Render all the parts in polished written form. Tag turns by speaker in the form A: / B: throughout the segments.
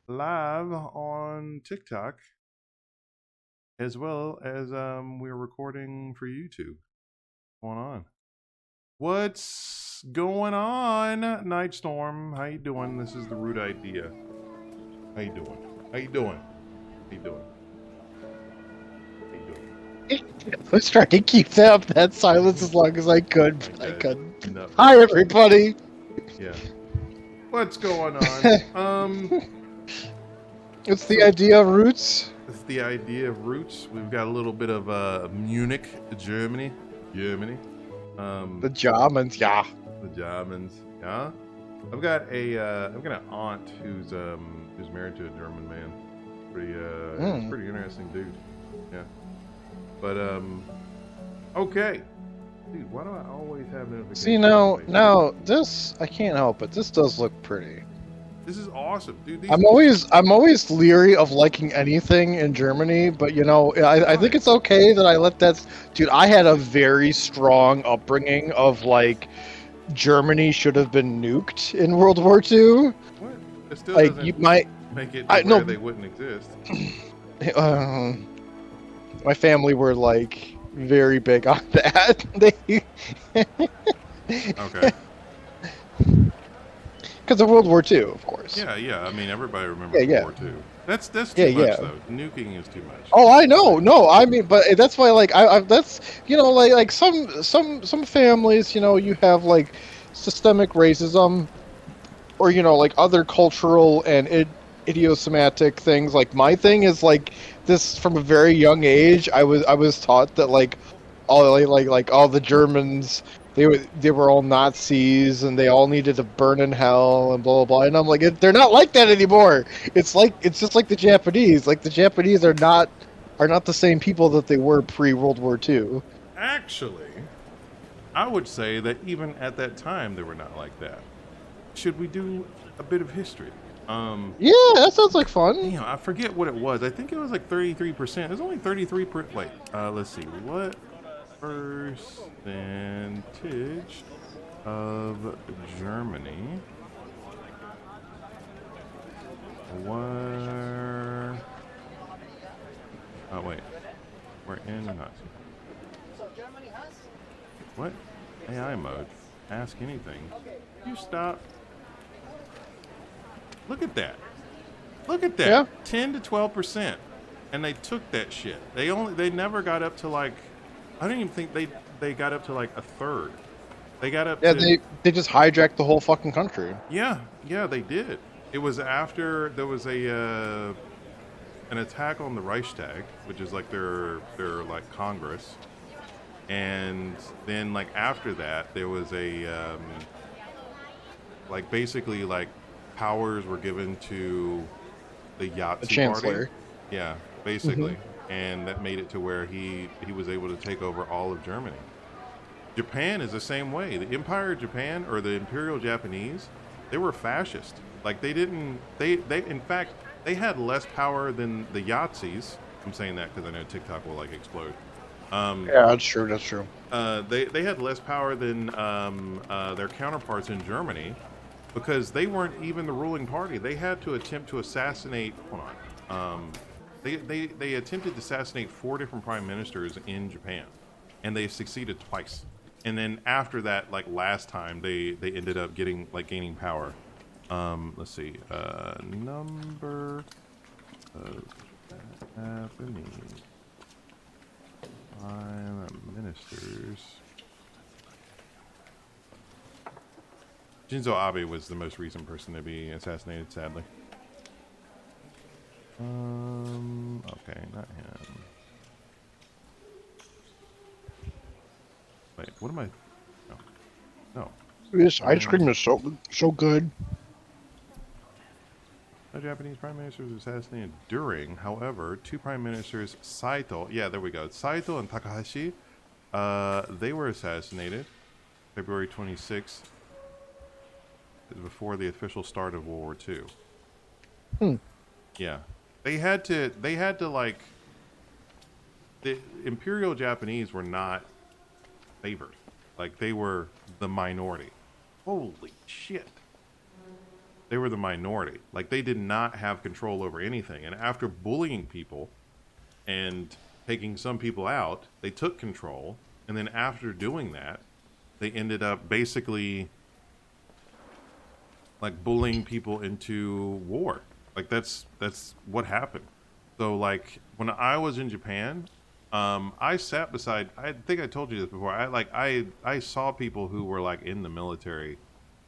A: live on TikTok as well as we're recording for YouTube. What's going on? What's going on, Nightstorm? How you doing? This is the Root Idea. How you doing? How you doing? How you doing? How you doing?
B: I was trying to keep that silence as long as I could, but I
A: Okay.
B: couldn't.
A: No.
B: Hi, everybody.
A: Yeah. What's going on?
B: It's the idea of roots.
A: It's the idea of roots. We've got a little bit of Munich, Germany.
B: The Germans, yeah.
A: The Germans, yeah. I've got an aunt who's married to a German man. Pretty interesting dude. Yeah. But okay. Dude, why do I always have notifications?
B: See, now this I can't help it. This does look pretty.
A: This is awesome, dude.
B: I'm always leery of liking anything in Germany, but I think it's okay that I let that. Dude, I had a very strong upbringing of like Germany should have been nuked in World War II.
A: What? It still
B: Like
A: doesn't
B: you might.
A: make it
B: I
A: to where
B: no.
A: they wouldn't exist.
B: My family were like very big on that. They
A: Okay.
B: because of World War II, of course.
A: Yeah. I mean, everybody remembers
B: Yeah.
A: World War II. That's too much
B: Yeah.
A: though. Nuking is too much.
B: Oh, I know. No, I mean, but that's why, like, I that's like some families, you have like systemic racism, or like other cultural and idiosyncratic things. Like my thing is like this from a very young age. I was taught that like all the Germans they were all Nazis and they all needed to burn in hell and blah blah blah. And I'm like, they're not like that anymore. It's just like the Japanese. Like the Japanese are not the same people that they were pre World War II.
A: Actually, I would say that even at that time they were not like that. Should we do a bit of history?
B: Yeah, that sounds like fun.
A: I forget what it was. I think it was like 33%. There's only 33. Wait, let's see. What percentage of Germany were? Oh wait, we're in Nazi. What? AI mode. Ask anything. You stop. Look at that. Look at that.
B: Yeah.
A: 10 to 12%. And they took that shit. They never got up to like, I don't even think they got up to like a third. They got up to.
B: They just hijacked the whole fucking country.
A: Yeah, they did. It was after there was an attack on the Reichstag, which is like their like Congress. And then like after that there was like basically like powers were given to the Yahtzee
B: Chancellor.
A: party. Yeah, basically. And that made it to where he was able to take over all of Germany. Japan is the same way. The Empire of Japan, or the Imperial Japanese, they were fascist. Like they in fact they had less power than the Yahtzees. I'm saying that because I know TikTok will like explode.
B: Yeah, that's true. That's true.
A: They had less power than their counterparts in Germany, because they weren't even the ruling party. They had to attempt to assassinate. Hold on. They attempted to assassinate 4 different prime ministers in Japan, and they succeeded twice. And then after that, like last time, they ended up gaining power. Let's see. Number of Japanese prime ministers. Shinzo Abe was the most recent person to be assassinated, sadly. Okay, not him. Wait, what am I? No.
B: This ice cream is so good.
A: No Japanese prime ministers were assassinated during. However, 2 prime ministers, Saito. Yeah, there we go. Saito and Takahashi. They were assassinated February 26th. Before the official start of World War II. Yeah. They had to like, the Imperial Japanese were not favored. Like they were the minority. Holy shit. They were the minority. Like, they did not have control over anything. And after bullying people and taking some people out, they took control. And then after doing that, they ended up basically like bullying people into war. Like, that's what happened. So like when I was in Japan, I sat beside, I think I told you this before. I saw people who were like in the military,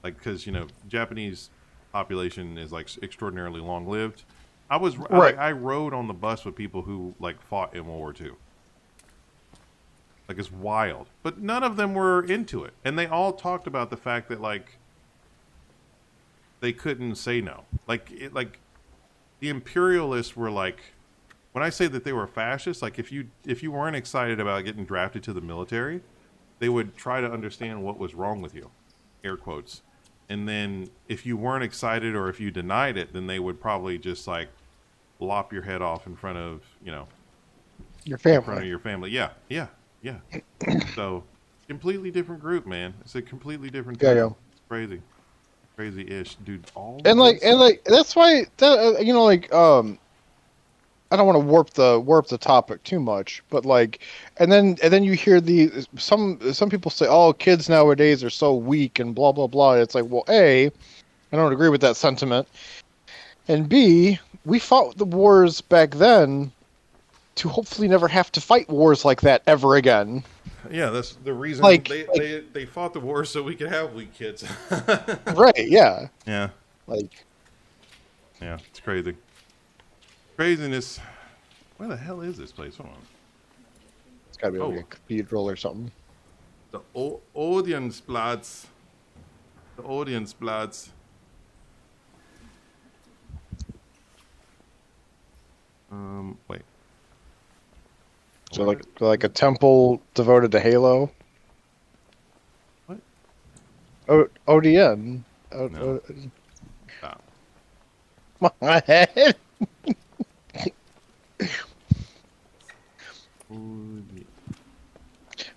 A: like, because Japanese population is like extraordinarily long lived. I rode on the bus with people who like fought in World War II. Like, it's wild, but none of them were into it, and they all talked about the fact that like they couldn't say no. Like the imperialists were like, when I say that they were fascists, like if you weren't excited about getting drafted to the military, they would try to understand what was wrong with you, air quotes. And then if you weren't excited or if you denied it, then they would probably just like lop your head off in front of,
B: your family.
A: In front of your family. Yeah. So, completely different group, man. It's a completely different group.
B: Yeah.
A: It's crazy. Crazy-ish, dude.
B: That's why I don't want to warp the topic too much, but like, and then you hear some people say, "Oh, kids nowadays are so weak," and blah blah blah. It's like, well, A, I don't agree with that sentiment, and B, we fought the wars back then to hopefully never have to fight wars like that ever again.
A: Yeah, that's the reason they fought the war so we could have weak kids.
B: Right? Yeah.
A: Yeah. Yeah, it's crazy. Craziness. Where the hell is this place? Hold on.
B: It's got to be like a cathedral or something.
A: The Odeonsplatz. The Odeonsplatz. Wait.
B: So like a temple devoted to Halo.
A: What?
B: ODN.
A: No. Stop.
B: My head.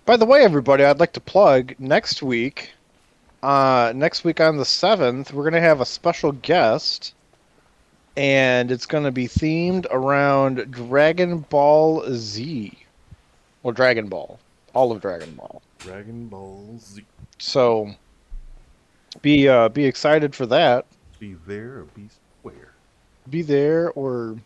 B: By the way, everybody, I'd like to plug next week. Next week on the 7th, we're going to have a special guest, and it's going to be themed around Dragon Ball Z. Well, Dragon Ball. All of Dragon Ball.
A: Dragon Ball Z.
B: So, be excited for that.
A: Be there or be square.
B: Be there or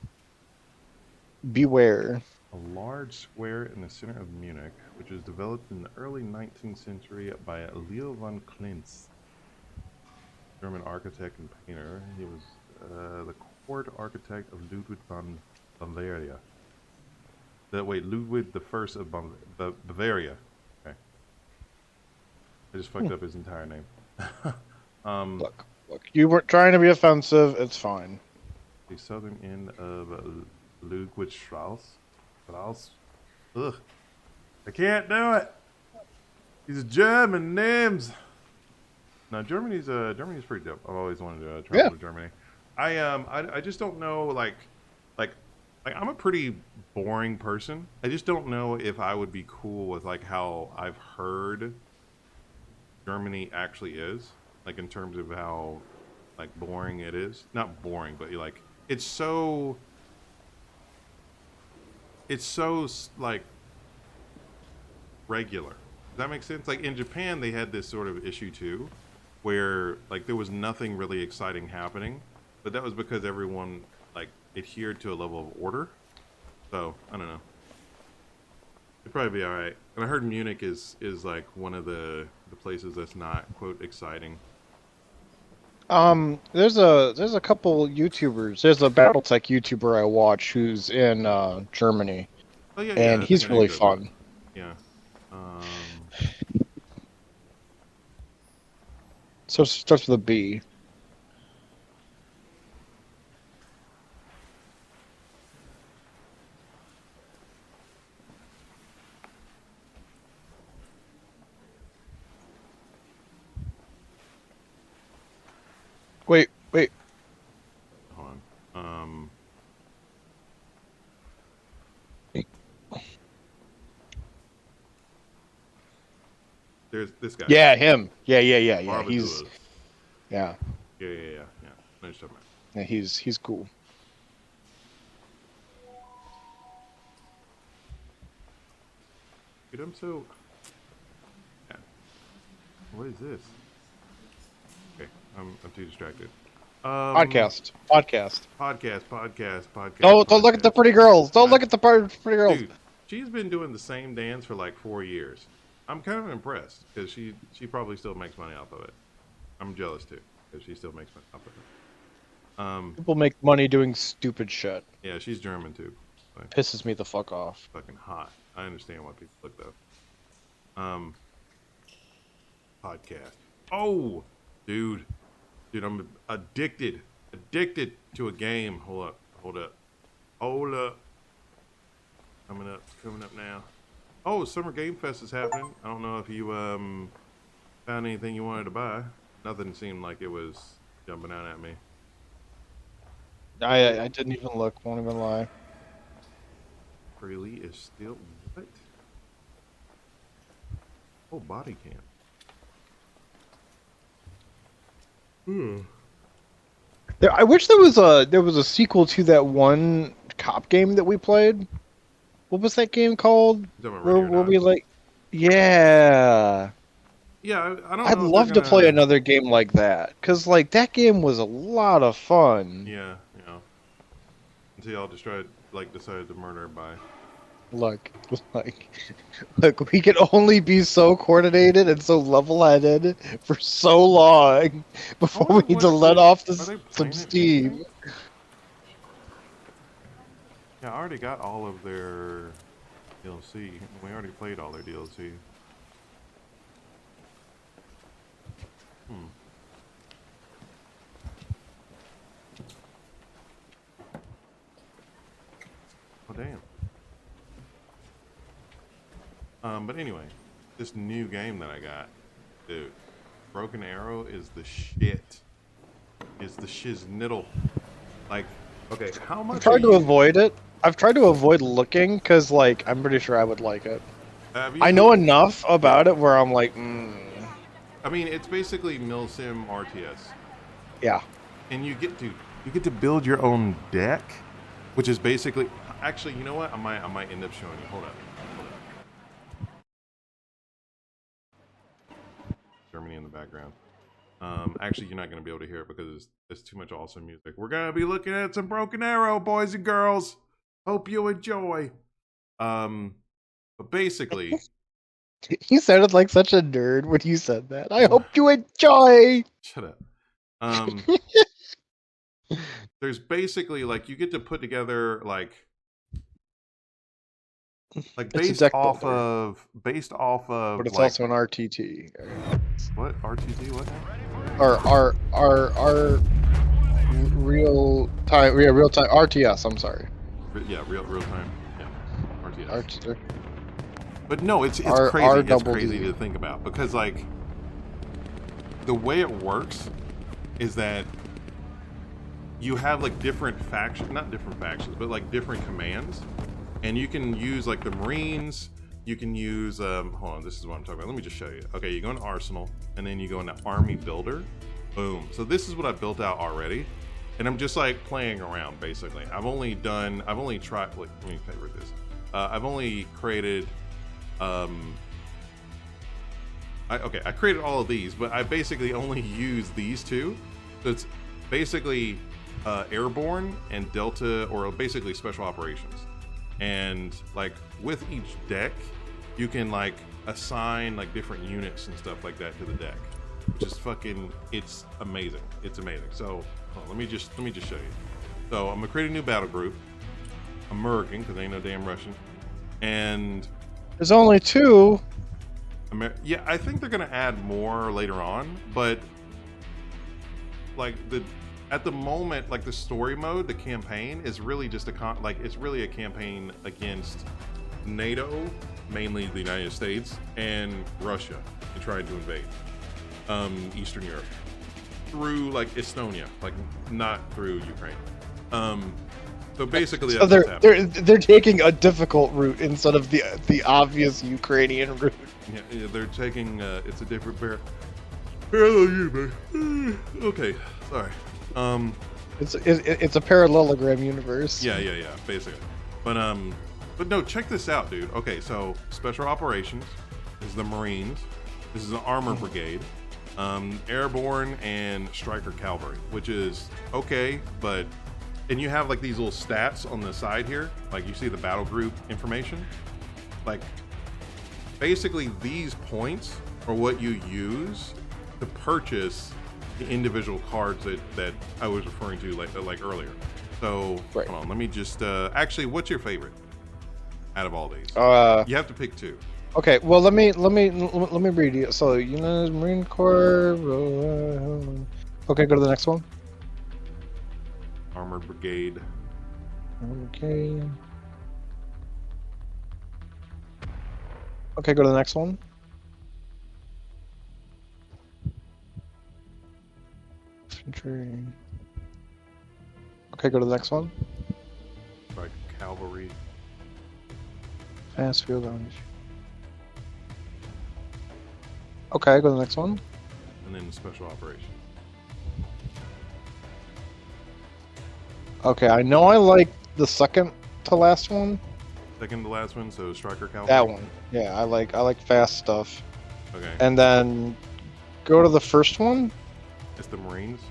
B: beware.
A: A large square in the center of Munich, which was developed in the early 19th century by Leo von Klintz, German architect and painter. He was the court architect of Ludwig von Bavaria. Ludwig the First of Bavaria. Okay. I just fucked up his entire name.
B: Look, you weren't trying to be offensive. It's fine.
A: The southern end of Ludwigstrasse. Ugh. I can't do it. These German names. No, Germany's pretty dope. I've always wanted to travel to Germany. I just don't know, like I'm a pretty boring person. I just don't know if I would be cool with like how I've heard Germany actually is, like in terms of how like boring it is. Not boring, but like it's so like regular. Does that make sense? Like in Japan, they had this sort of issue too, where like there was nothing really exciting happening, but that was because everyone like adhered to a level of order. So I don't know. It'd probably be all right. And I heard Munich is like one of the places that's not quote exciting.
B: There's a couple YouTubers. There's a BattleTech YouTuber I watch who's in Germany, and he's really fun.
A: Yeah.
B: So it starts with a B. Wait.
A: Hold on. There's this guy.
B: Yeah, him. Yeah.
A: Barbadillas.
B: He's. Yeah.
A: Yeah. Finish up, man.
B: Yeah, he's cool.
A: Dude, I'm so. Yeah. What is this? Okay, I'm too distracted.
B: Podcast.
A: Podcast.
B: Don't look at the pretty girls. Don't look at the pretty girls.
A: Dude, she's been doing the same dance for like 4 years. I'm kind of impressed because she probably still makes money off of it. I'm jealous too because she still makes money off of it.
B: People make money doing stupid shit.
A: Yeah, she's German too. So
B: Pisses me the fuck off.
A: fucking hot. I understand why people look though. Podcast. Oh, dude, I'm addicted to a game. Hold up. Coming up now. Oh, Summer Game Fest is happening. I don't know if you found anything you wanted to buy. Nothing seemed like it was jumping out at me.
B: I didn't even look. Won't even lie.
A: Freely is still what? Oh, body cam.
B: I wish there was a sequel to that one cop game that we played. What was that game called? Where we like, yeah.
A: Yeah, I don't know.
B: I'd love to play another game like that because like that game was a lot of fun.
A: Yeah, until y'all decided to murder everybody.
B: Look, we can only be so coordinated and so level-headed for so long before we need to let off some steam.
A: Yeah, I already got all of their DLC. We already played all their DLC. Oh, damn. But anyway, this new game that I got, dude, Broken Arrow is the shit. Is the shiznittle. Like, okay, how much?
B: I've tried to avoid it. I've tried to avoid looking because, like, I'm pretty sure I would like it. I know enough about it where I'm like,
A: I mean, it's basically Milsim RTS.
B: Yeah.
A: And you get to build your own deck, which is basically. Actually, you know what? I might end up showing you. Hold up. Germany in the background. Actually, you're not going to be able to hear it because there's too much awesome music. We're going to be looking at some Broken Arrow, boys and girls. Hope you enjoy. But basically...
B: You sounded like such a nerd when you said that. I hope you enjoy!
A: Shut up. There's basically, like, you get to put together, like based off of, but it's
B: like, also an RTT.
A: What RTT? What?
B: Our real time RTS. I'm sorry.
A: Yeah, real time. Yeah, RTS.
B: RT.
A: But no, it's crazy. It's crazy to think about because like the way it works is that you have like different factions, not different factions, but like different commands. And you can use like the Marines, you can use, hold on, this is what I'm talking about. Let me just show you. Okay, you go into Arsenal, and then you go into Army Builder. Boom. So this is what I built out already. And I'm just like playing around, basically. I've only tried, like, let me favorite this. I've only created, I created all of these, but I basically only use these two. So it's basically Airborne and Delta, or basically Special Operations. And like with each deck, you can like assign like different units and stuff like that to the deck. Just fucking, it's amazing. It's amazing. So let me just show you. So I'm gonna create a new battle group. American, because ain't no damn Russian. And
B: there's only two.
A: Yeah, I think they're gonna add more later on, but like at the moment, like the story mode, the campaign is really just it's really a campaign against NATO, mainly the United States, and Russia, and trying to invade Eastern Europe through like Estonia, like not through Ukraine. So basically,
B: so they're taking a difficult route instead of the obvious Ukrainian route.
A: Yeah, they're taking it's a different bear. Hello, you man. Okay, sorry.
B: It's a parallelogram universe.
A: Yeah, basically. But no, check this out, dude. Okay, so special operations. This is the Marines. This is the Armor Brigade. Airborne and Striker Cavalry, which is okay, but and you have like these little stats on the side here, like you see the battle group information. Like basically these points are what you use to purchase the individual cards that I was referring to like earlier. So
B: right.
A: Hold on, let me just actually, what's your favorite out of all these? You have to pick two.
B: Okay, well let me read you. So Marine Corps. Okay, go to the next one.
A: Armored Brigade.
B: Okay. Okay, go to the next one. Infantry. Okay, go to the next one.
A: Right, Cavalry.
B: Fast field damage. Okay, go to the next one.
A: And then Special Operations.
B: Okay, I know I like the second to last one.
A: Second to last one, so Striker Cavalry.
B: That one. Yeah, I like fast stuff.
A: Okay.
B: And then go to the first one.
A: It's the Marines.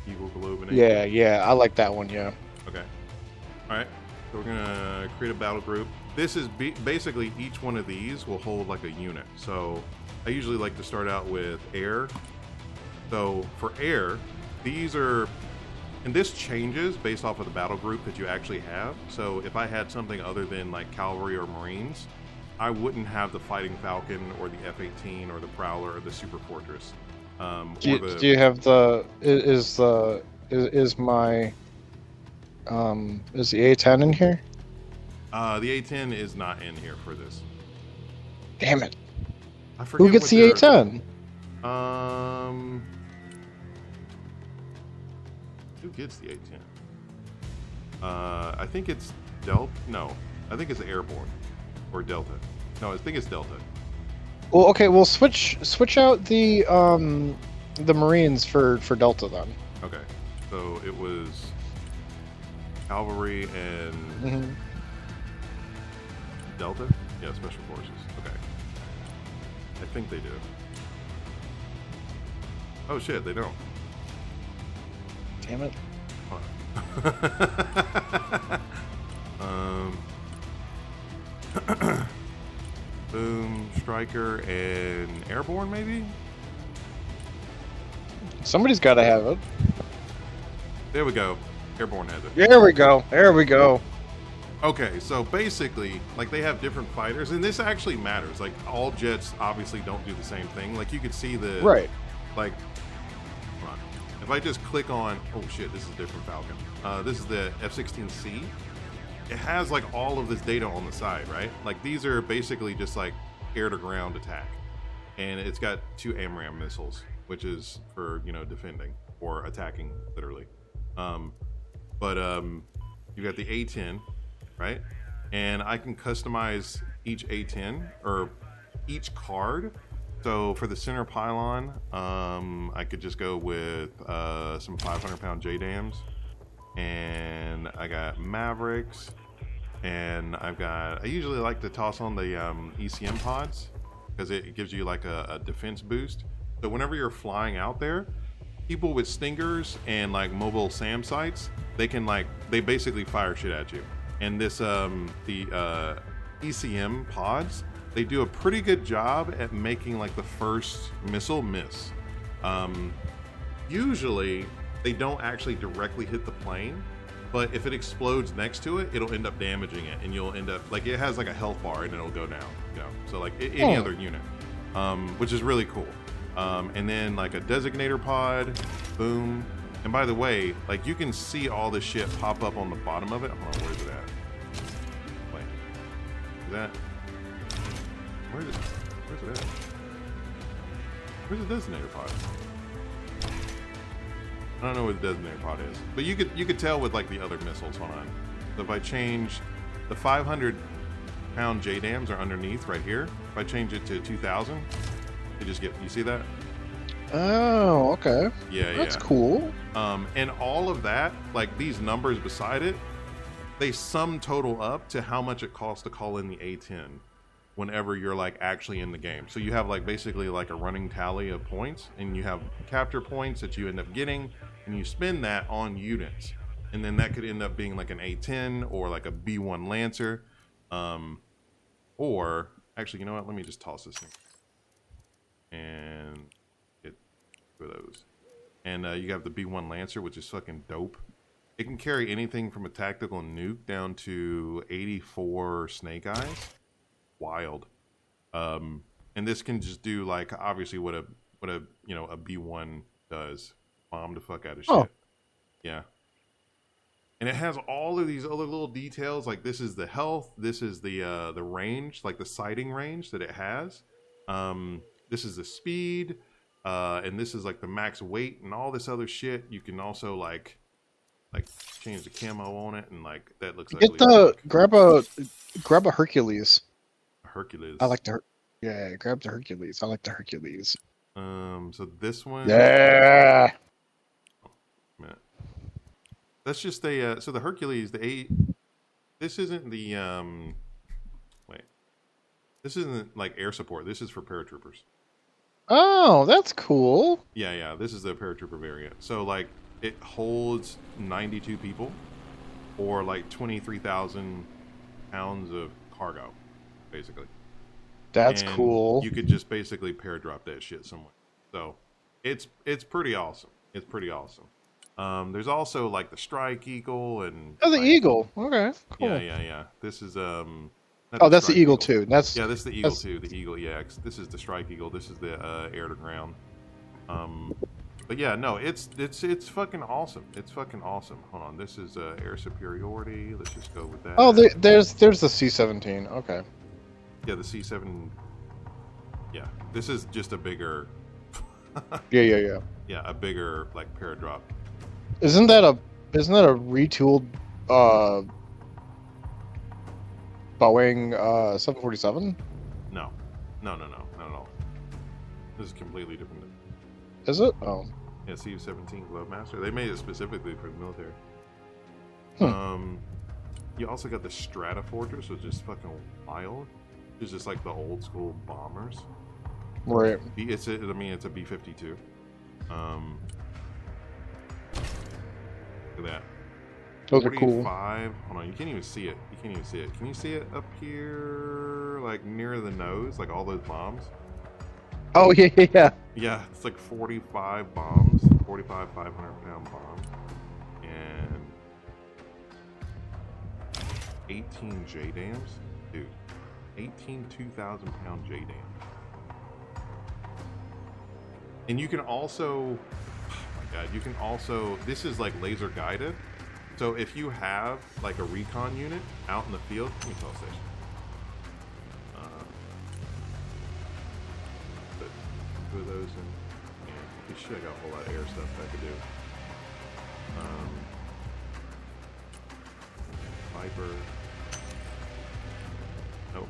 A: Eagle Globe and
B: Yeah, I like that one, yeah.
A: Okay. Alright. So we're gonna create a battle group. This is basically each one of these will hold like a unit. So I usually like to start out with air. So for air, these are, and this changes based off of the battle group that you actually have. So if I had something other than like cavalry or Marines, I wouldn't have the Fighting Falcon or the F-18 or the Prowler or the Super Fortress.
B: Do you have the is the A10 in here?
A: The A10 is not in here for this.
B: Damn it!
A: I forget
B: who gets the A10?
A: Who gets the A10? I think it's Delta. No, I think it's Airborne or Delta. No, I think it's Delta.
B: Well, okay. Well, switch out the Marines for Delta then.
A: Okay, so it was Cavalry and Delta. Yeah, Special Forces. Okay, I think they do. Oh shit, they don't.
B: Damn it.
A: Boom, Striker, and Airborne, maybe?
B: Somebody's got to have it.
A: There we go. Airborne has it.
B: There we go. There we go.
A: Okay, so basically, like, they have different fighters, and this actually matters. Like, all jets obviously don't do the same thing. Like, you could see the...
B: Right.
A: Like, hold on. If I just click on... Oh, shit, this is a different Falcon. This is the F-16C. It has, like, all of this data on the side, right? Like, these are basically just, like, air-to-ground attack. And it's got 2 AMRAAM missiles, which is for, you know, defending or attacking, literally. You got the A-10, right? And I can customize each A-10 or each card. So for the center pylon, I could just go with some 500-pound JDAMs, and I got Mavericks, and I usually like to toss on the ECM pods because it gives you like a defense boost. So whenever you're flying out there, people with stingers and like mobile SAM sites, they basically fire shit at you. And this the ECM pods, they do a pretty good job at making like the first missile miss. Usually they don't actually directly hit the plane, but if it explodes next to it, it'll end up damaging it, and you'll end up like it has like a health bar and it'll go down. You know, so like any other unit, which is really cool. And then like a designator pod, boom. And by the way, like you can see all this shit pop up on the bottom of it. Hold on, where's it at? Wait, is that? Where's it at? Where's the designator pod? I don't know where the designator pod is, but you could tell with like the other missiles. Hold on. So if I change the 500-pound JDAMs are underneath right here. If I change it to 2,000, you see that?
B: Oh, okay.
A: Yeah,
B: That's
A: yeah.
B: cool.
A: And all of that, like these numbers beside it, they sum total up to how much it costs to call in the A10 whenever you're like actually in the game. So you have like basically like a running tally of points, and you have capture points that you end up getting, and you spend that on units. And then that could end up being like an A10 or like a B1 Lancer. Or actually, you know what? Let me just toss this thing and get two of those. And you have the B1 Lancer, which is fucking dope. It can carry anything from a tactical nuke down to 84 snake eyes. Wild. And this can just do like obviously what a you know a B1 does. Bomb the fuck out of shit.
B: Oh.
A: Yeah. And it has all of these other little details, like this is the health, this is the range, like the sighting range that it has. This is the speed, and this is like the max weight and all this other shit. You can also like change the camo on it, and like that looks like
B: grab a Hercules.
A: Hercules.
B: I like the grab the Hercules. I like the Hercules.
A: So this one.
B: Yeah.
A: That's just a so the Hercules, this isn't the wait. This isn't like air support. This is for paratroopers.
B: Oh, that's cool.
A: Yeah, this is the paratrooper variant. So like it holds 92 people or like 23,000 pounds of cargo, basically.
B: That's
A: and
B: cool.
A: You could just basically paradrop that shit somewhere. So it's pretty awesome. It's pretty awesome. There's also like the Strike Eagle and
B: the
A: like,
B: Eagle. Okay, cool.
A: Yeah. This is
B: that's the Eagle too.
A: This is the Eagle too. The Eagle, yeah. This is the Strike Eagle. This is the air to ground. But yeah, no, it's fucking awesome. It's fucking awesome. Hold on, this is air superiority. Let's just go with that.
B: Oh, there's the C-17. Okay.
A: Yeah, the C7. Yeah, this is just a bigger.
B: Yeah.
A: Yeah, a bigger like paradrop.
B: Isn't that a retooled Boeing 747?
A: No, not at all. This is completely different.
B: Is it? Oh.
A: Yeah, C-17 Globemaster. They made it specifically for the military. You also got the Stratofortress, which is fucking wild. It's just like the old school bombers.
B: Right.
A: It's a B-52. Look at that.
B: Those are cool.
A: 45. Hold on, you can't even see it. Can you see it up here, like near the nose, like all those bombs?
B: Oh yeah.
A: Yeah, it's like 45 bombs, 45 500-pound bombs, and 18 JDAMs, dude. 18 2,000-pound JDAMs. And you can also, this is like laser guided. So if you have like a recon unit out in the field, let me tell station. Put two of those in. Yeah, shit, I got a whole lot of air stuff I could do. Viper. Nope.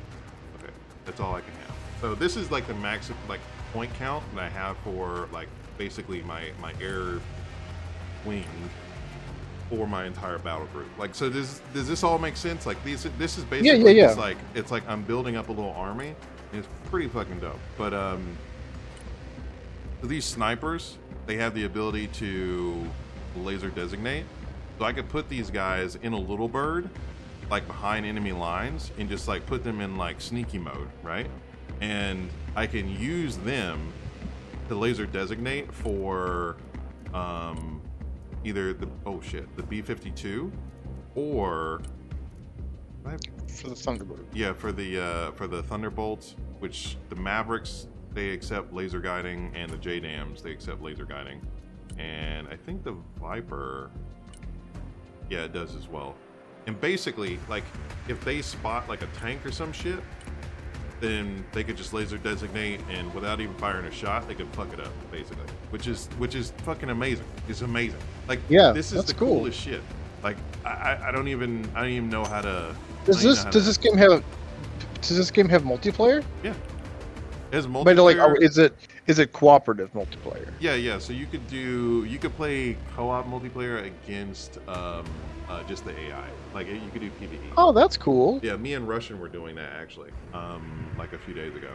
A: Okay, that's all I can have. So this is like the max like point count that I have for like basically my air wing for my entire battle group. Like, so does this all make sense? Like this is basically yeah. It's like I'm building up a little army. And it's pretty fucking dope. But these snipers, they have the ability to laser designate. So I could put these guys in a little bird, like behind enemy lines, and just like put them in like sneaky mode, right? And I can use them to laser designate for either the B-52 or
B: for the Thunderbird.
A: Yeah, for the Thunderbolts, which the Mavericks, they accept laser guiding, and the JDAMs, they accept laser guiding. And I think the Viper, yeah, it does as well. And basically, like, if they spot like a tank or some shit, then they could just laser designate, and without even firing a shot, they could fuck it up, basically. Which is fucking amazing. It's amazing. Like, yeah, this is the coolest shit. Like, I don't even know how to.
B: Does this game have multiplayer?
A: Yeah, it has multiplayer.
B: But like, Is it cooperative multiplayer?
A: Yeah. So you could play co-op multiplayer against just the AI. Like you could do PvE.
B: Oh, that's cool.
A: Yeah, me and Russian were doing that actually, like a few days ago.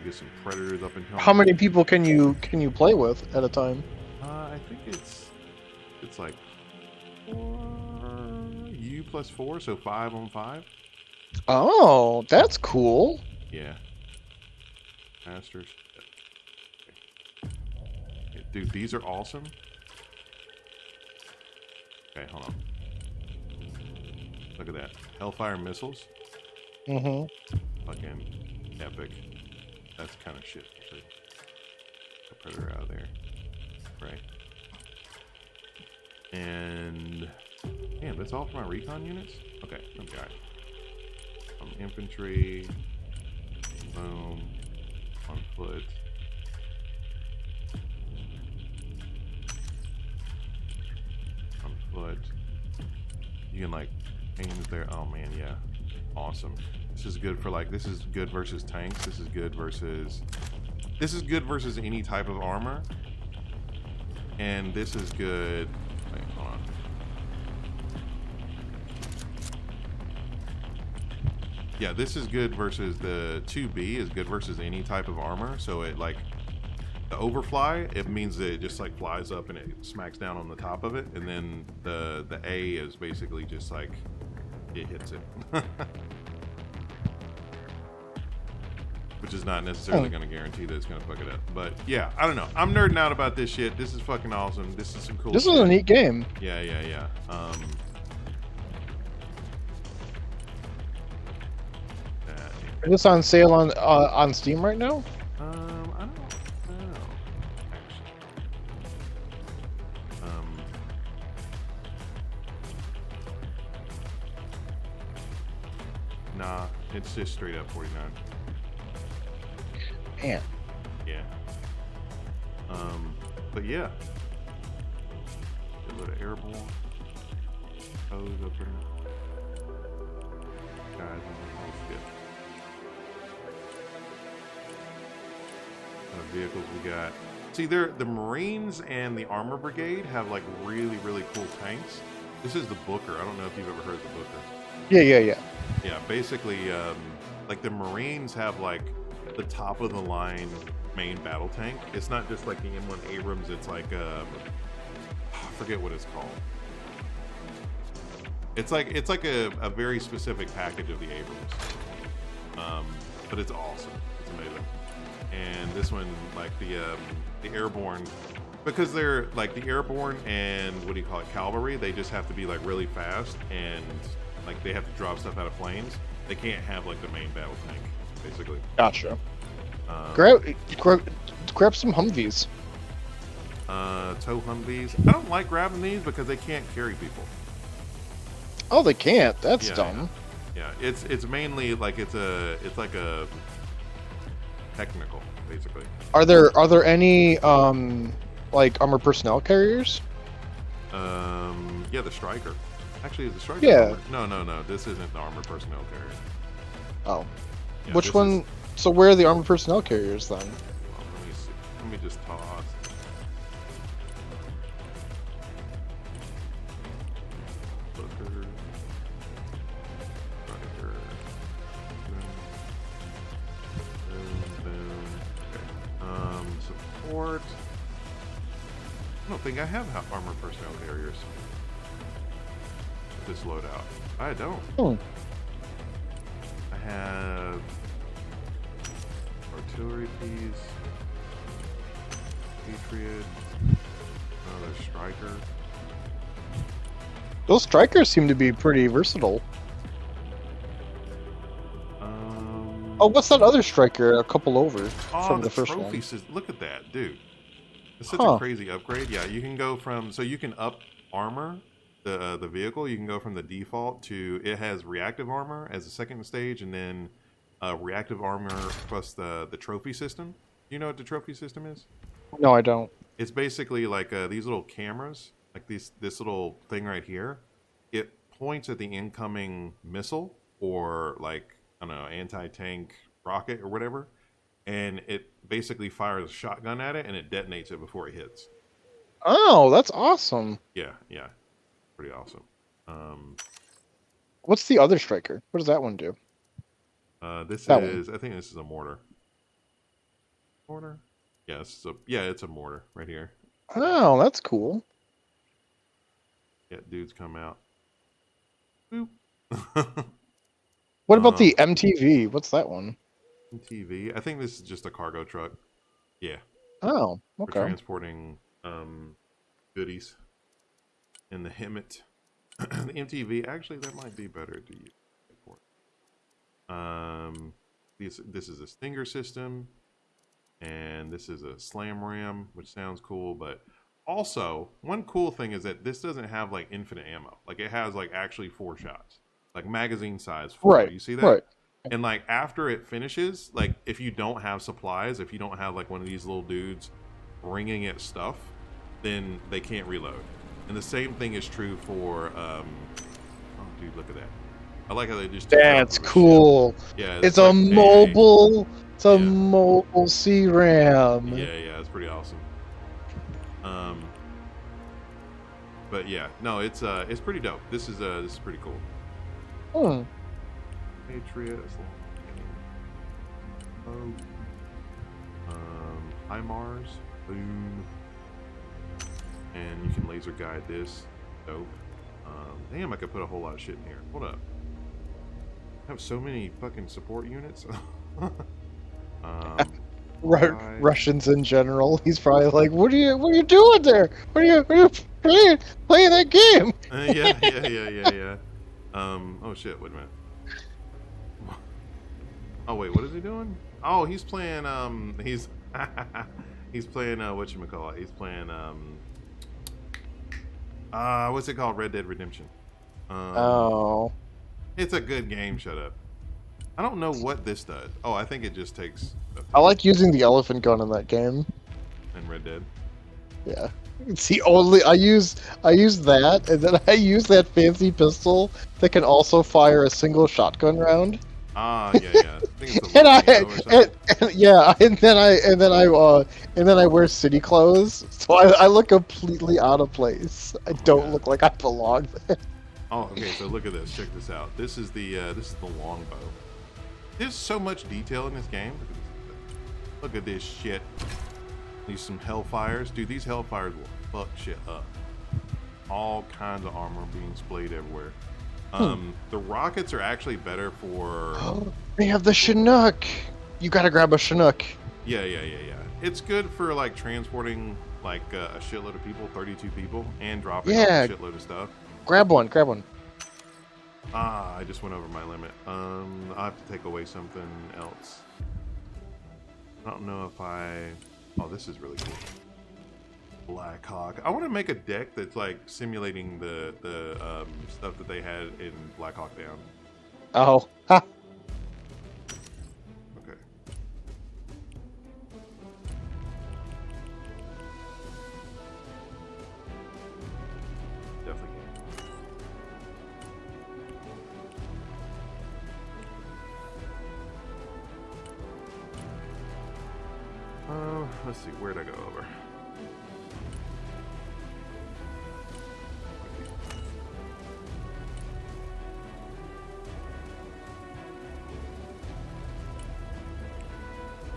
A: Get some predators up and coming.
B: How many people can you play with at a time?
A: I think it's like 4 plus 4, so 5 on 5.
B: Oh, that's cool.
A: Yeah. Masters. Dude, these are awesome. Okay, hold on. Look at that. Hellfire missiles.
B: Mm-hmm.
A: Fucking epic. That's kind of shit. The predator out of there. Right. And damn, that's all for my recon units? Okay, okay. Infantry. Boom. On foot. On foot. You can like aim there. Oh man, yeah. Awesome. This is good for like, this is good versus tanks. This is good versus any type of armor. And this is good. Wait, hold on. Yeah, this is good versus the 2B is good versus any type of armor. So it like the overfly, it means that it just like flies up and it smacks down on the top of it, and then the A is basically just like it hits it. Which is not necessarily going to guarantee that it's going to fuck it up. But yeah, I don't know. I'm nerding out about this shit. This is fucking awesome. This is some cool
B: This
A: shit.
B: is a neat game.
A: Yeah.
B: Is this on sale on Steam right now?
A: I don't know, actually. Nah, it's just straight up 49.
B: Man.
A: Yeah. But yeah. A little airborne. Hose up there. Guys, oh shit. What vehicles we got? See, the Marines and the Armor Brigade have like really, really cool tanks. This is the Booker. I don't know if you've ever heard of the Booker.
B: Yeah.
A: Yeah, basically, like the Marines have like the top of the line main battle tank. It's not just like the M1 Abrams. It's like I forget what it's called. It's like a very specific package of the Abrams. But it's awesome. It's amazing. And this one, like the airborne, because they're like the airborne and what do you call it, cavalry. They just have to be like really fast and like they have to drop stuff out of planes. They can't have like the main battle tank, basically.
B: Gotcha. Grab some Humvees.
A: Tow Humvees. I don't like grabbing these because they can't carry people.
B: Oh, they can't. That's dumb.
A: Yeah, it's mainly like it's like a technical, basically.
B: Are there any like armored personnel carriers?
A: Yeah, the Striker. Actually, is the Striker?
B: Yeah.
A: No. This isn't the armored personnel carrier.
B: Oh.
A: Yeah,
B: Which one? So where are the armored personnel carriers then?
A: Let me see. Let me just toss. Booker. Striker. Boom. Okay. Support. I don't think I have armored personnel carriers. This loadout. I don't. I have artillery piece, Patriot, another Striker.
B: Those Strikers seem to be pretty versatile. Oh, what's that other Striker? A couple over from the first one.
A: Look at that, dude. It's such a crazy upgrade. Yeah, you can go from, so you can up armor the vehicle. You can go from the default to, it has reactive armor as a second stage, and then reactive armor plus the trophy system. You know what the trophy system is?
B: No, I don't.
A: It's basically like these little cameras, like this little thing right here. It points at the incoming missile or like, I don't know, anti-tank rocket or whatever, and it basically fires a shotgun at it, and it detonates it before it hits.
B: Oh, that's awesome.
A: Yeah, pretty awesome.
B: What's the other striker? What does that one do?
A: I think this is a mortar. Mortar? Yeah, it's a mortar right here.
B: Oh, that's cool.
A: Yeah, dudes come out. Boop.
B: What about the MTV? What's that one?
A: MTV. I think this is just a cargo truck. Yeah.
B: Oh,
A: For
B: okay.
A: transporting goodies in the Hemet. The MTV. Actually, that might be better to use. This is a Stinger system, and this is a Slam Ram, which sounds cool. But also, one cool thing is that this doesn't have like infinite ammo. Like it has like actually 4 shots, like magazine size 4.
B: Right.
A: You see that?
B: Right.
A: And like after it finishes, like if you don't have supplies, if you don't have like one of these little dudes bringing it stuff, then they can't reload. And the same thing is true for oh dude, look at that. I like how they just
B: That's cool.
A: Yeah,
B: it's a
A: like,
B: mobile mobile C-RAM.
A: Yeah, it's pretty awesome. But yeah, no, it's pretty dope. This is pretty cool. Patriot, HIMARS, boom, and you can laser guide this. Dope. Damn, I could put a whole lot of shit in here. Hold up. I have so many fucking support units.
B: Russians in general. He's probably like, what are you doing there? What are you playing that game?
A: Yeah. Oh shit, wait a minute. Oh wait, what is he doing? Oh, he's playing he's playing whatchamacallit? He's playing what's it called? Red Dead Redemption. It's a good game, shut up. I don't know what this does. Oh, I think it just takes
B: I like using the elephant gun in that game.
A: In Red Dead.
B: Yeah. It's the only I use that, and then I use that fancy pistol that can also fire a single shotgun round.
A: Yeah. I think it's
B: and then I wear city clothes, so I look completely out of place. I don't look like I belong there.
A: Oh, okay. So look at this. Check this out. This is the longbow. There's so much detail in this game. Look at this shit. These some Hellfires, dude. These Hellfires will fuck shit up. All kinds of armor being splayed everywhere. The rockets are actually better for.
B: They have the Chinook. You gotta grab a Chinook.
A: Yeah. It's good for like transporting like a shitload of people, 32 people, and dropping off a shitload of stuff.
B: Grab one.
A: I just went over my limit. I have to take away something else. I don't know if Oh, this is really cool. Black Hawk. I want to make a deck that's like simulating the stuff that they had in Black Hawk Down.
B: Oh. Ha.
A: Okay. Definitely can. Let's see, where'd I go over?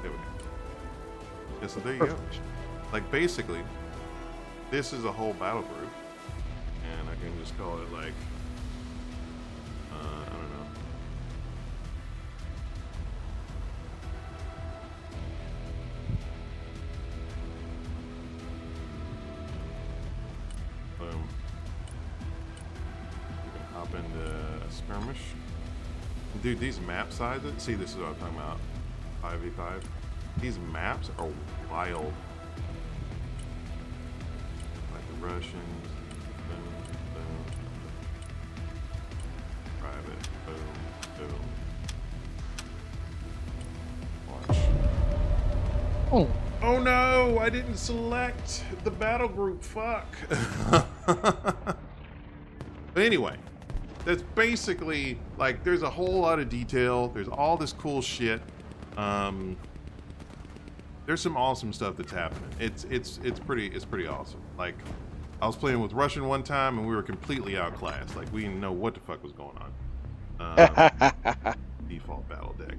A: There we go. Yeah, so there you go. Like basically, this is a whole battle group, and I can just call it like, I don't know. Boom. You can hop into a skirmish. Dude, these map sizes, see, this is what I'm talking about. 5v5. These maps are wild. Like the Russians. Boom, boom. Private. Boom, boom. Watch. Oh no! I didn't select the battle group. Fuck. But anyway, that's basically like there's a whole lot of detail. There's all this cool shit. there's some awesome stuff that's happening. It's pretty awesome. Like, I was playing with Russian one time and we were completely outclassed. Like, we didn't know what the fuck was going on. Default battle deck.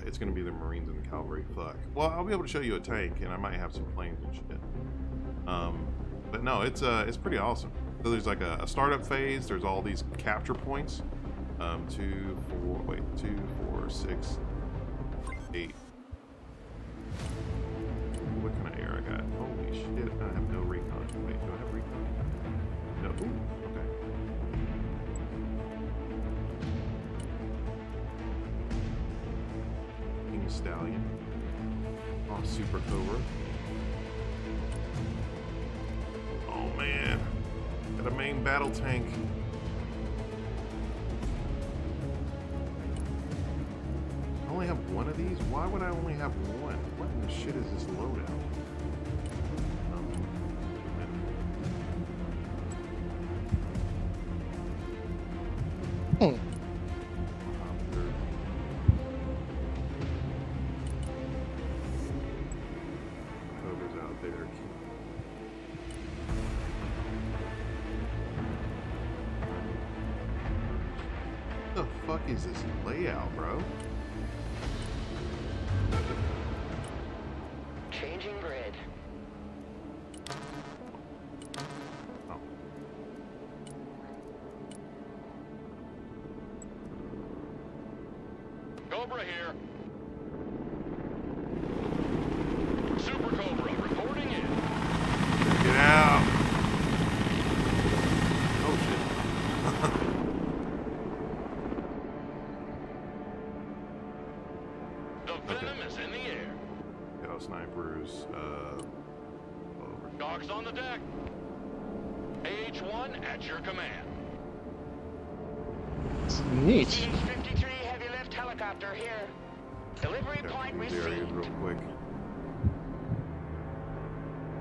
A: It's gonna be the Marines and the Cavalry. Fuck. Well, I'll be able to show you a tank, and I might have some planes and shit. But no, it's pretty awesome. So there's like a startup phase. There's all these capture points. 2, 4, 6, 8. What kind of air I got? Holy shit! I have no recon. Wait, do I have recon? No. Ooh, okay. King Stallion. Oh, Super Cobra. Oh man, got a main battle tank. I only have one of these? Why would I only have one? What in the shit is this loadout? Cobra's out there. What the fuck is this layout, bro?
C: Changing grid.
A: Oh.
D: Cobra here. Super Cobra reporting in.
A: Get out! Oh shit.
D: The venom is in the air.
A: Got snipers, over.
D: Dogs on the deck. AH-1 at your command.
B: It's neat.
C: CH-53 heavy lift helicopter here. Delivery
A: Got
C: point
A: these areas
C: received.
A: real quick.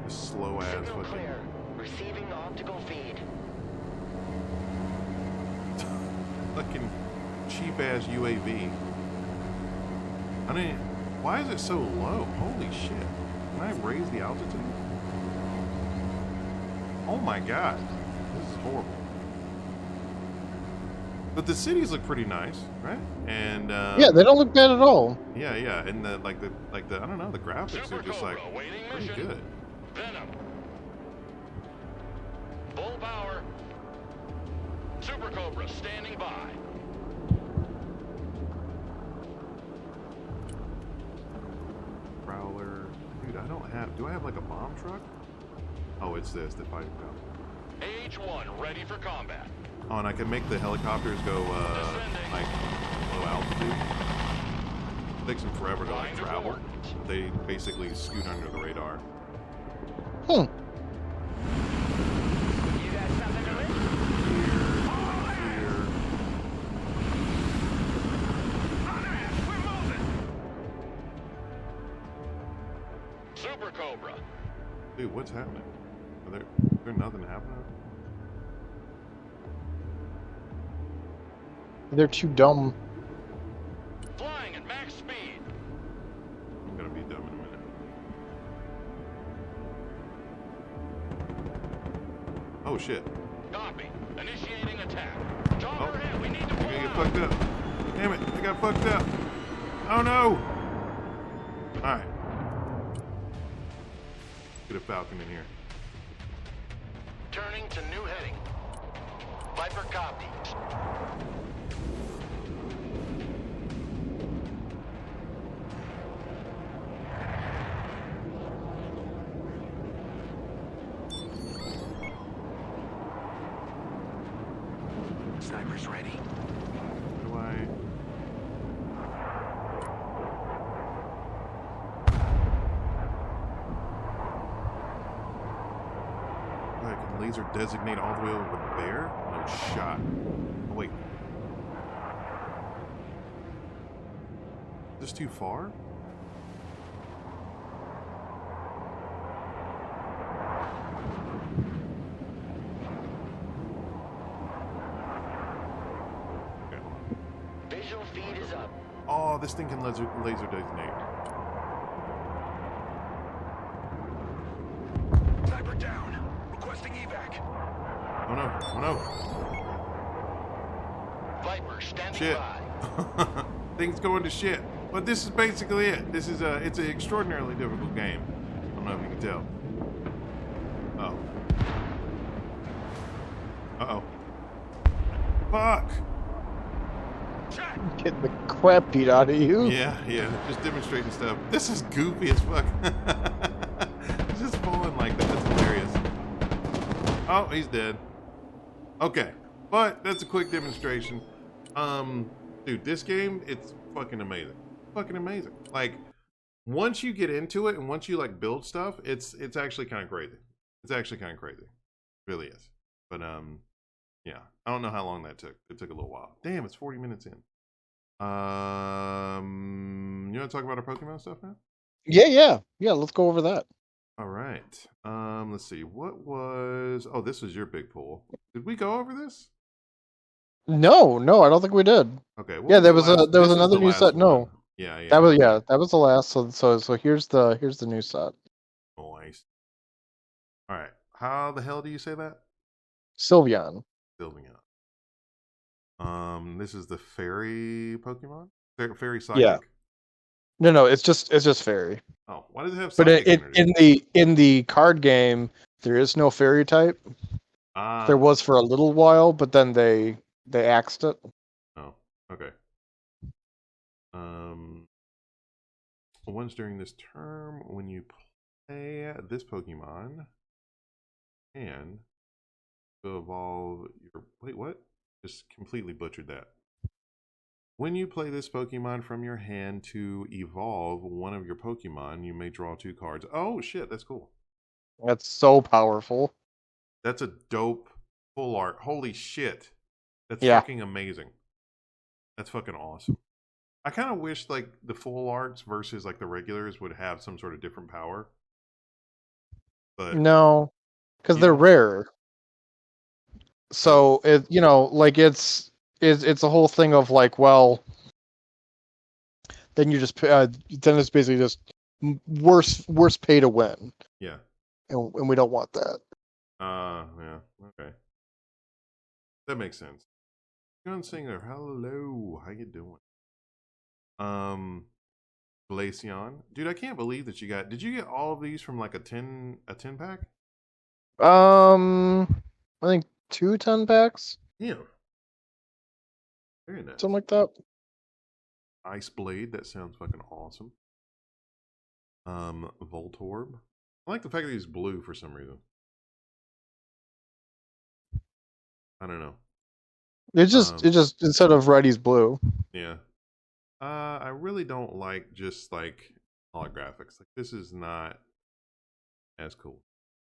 A: This slow ass
C: Signal
A: fucking
C: clear. Receiving optical feed.
A: fucking cheap ass UAV. I mean, why is it so low? Holy shit. Can I raise the altitude? Oh my god. This is horrible. But the cities look pretty nice, right? And
B: Yeah, they don't look bad at all.
A: yeah, yeah, and the like the I don't know, the graphics
D: Super
A: are just like
D: Cobra awaiting
A: pretty
D: mission.
A: good.
D: Venom. Full power. Super Cobra standing by.
A: Prowler. Dude, I don't have. Do I have like a bomb truck? Oh, it's this, the fighting power.
D: AH-1 ready for combat.
A: Oh, and I can make the helicopters go like low altitude. It takes them forever to like
D: Flying to
A: travel.
D: coordinates.
A: They basically scoot under the radar.
B: Hmm.
C: You got something to lift?
A: Here.
D: Super Cobra.
A: Dude, what's happening? Is there nothing happening?
B: They're too dumb.
D: Flying at max speed.
A: I'm gonna be dumb in a minute. Oh shit.
D: Copy. Initiating attack. Chopper
A: Oh.
D: in. We need to
A: I'm
D: pull
A: gonna get
D: out.
A: fucked up. Damn it, I got fucked up. Oh no! Alright. Get a Falcon in here.
D: Turning to new heading. Viper copy. Snipers ready.
A: How do I... Oh, I can laser designate all the way over the bear? No shot. Oh, wait. Is this too far? Okay.
C: Visual feed is up.
A: Oh, this thing can laser designate. no.
D: Viper standing
A: Shit.
D: by.
A: Things going to shit. But this is basically it. This is it's an extraordinarily difficult game. I don't know if you can tell. Oh. Uh-oh. Fuck.
B: Getting the crap beat out of you.
A: Yeah, just demonstrating stuff. This is goofy as fuck. It's just falling like that. That's hilarious. Oh, he's dead. Okay, but that's a quick demonstration. Dude, this game, it's fucking amazing. Fucking amazing. Like, once you get into it and once you like build stuff, it's actually kind of crazy. It's actually kind of crazy. It really is. But yeah, I don't know how long that took. It took a little while. Damn, it's 40 minutes in. You want to talk about our Pokemon stuff now?
B: Yeah. Let's go over that.
A: All right. Let's see. What was? Oh, this was your big pull. Did we go over this?
B: No, I don't think we did.
A: Okay.
B: Yeah, there was
A: this
B: another
A: the
B: new
A: last
B: set. No,
A: one. Yeah.
B: that was the last. So here's the new set.
A: Nice. All right. How the hell do you say that?
B: Sylveon.
A: Sylveon. This is the fairy Pokemon. Fairy psychic.
B: Yeah. No, it's just fairy.
A: Oh, why does it have
B: But
A: psychic energy?
B: in the card game, there is no fairy type.
A: Ah.
B: There was for a little while, but then they axed it.
A: Oh, okay. Once during this term, when you play this Pokemon, and to evolve your... Wait, what? Just completely butchered that. When you play this Pokemon from your hand to evolve one of your Pokemon, you may draw 2 cards. Oh, shit, that's cool.
B: That's so powerful.
A: That's a dope full art. Holy shit. That's
B: Yeah.
A: fucking amazing. That's fucking awesome. I kind of wish like the full arts versus like the regulars would have some sort of different power. But
B: No, because they're
A: Yeah.
B: rare. So it's a whole thing of like, well, then you just then it's basically just worse pay to win,
A: yeah.
B: and we don't want that.
A: Yeah. Okay. That makes sense. Gun Singer, hello. How you doing? Glaceon. Dude, I can't believe that did you get all of these from like a 10 pack?
B: I think 2 10-packs,
A: Yeah. Very nice.
B: something like that.
A: Ice Blade, that sounds fucking awesome. Voltorb. I like the fact that he's blue for some reason. I don't know.
B: It just instead of red, he's blue.
A: Yeah. I really don't like just like holographics. Like this is not as cool,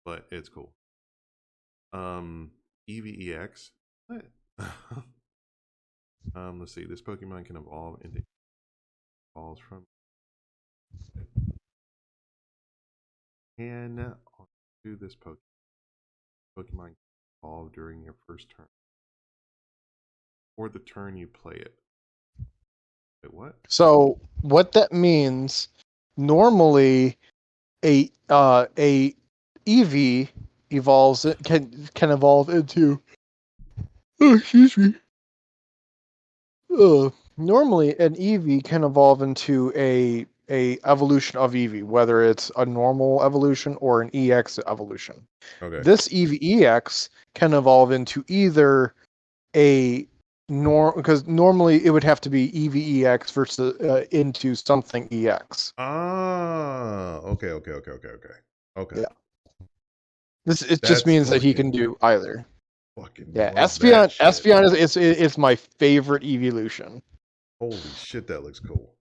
A: but it's cool. EVEX. What? Let's see. This Pokemon can evolve into balls from. Can do this Pokemon can evolve during your first turn or the turn you play it. Wait, what?
B: So what that means, normally a EV evolves can evolve into. Oh, excuse me. Normally an EV can evolve into a evolution of EV, whether it's a normal evolution or an EX evolution.
A: Okay.
B: This EVEX can evolve into either a because normally it would have to be EVEX versus into something EX.
A: Ah, okay.
B: Yeah. It
A: That's
B: just means that he
A: fucking-
B: can do either.
A: Fucking
B: Yeah,
A: love that shit.
B: Espeon is my favorite evolution.
A: Holy shit, that looks cool.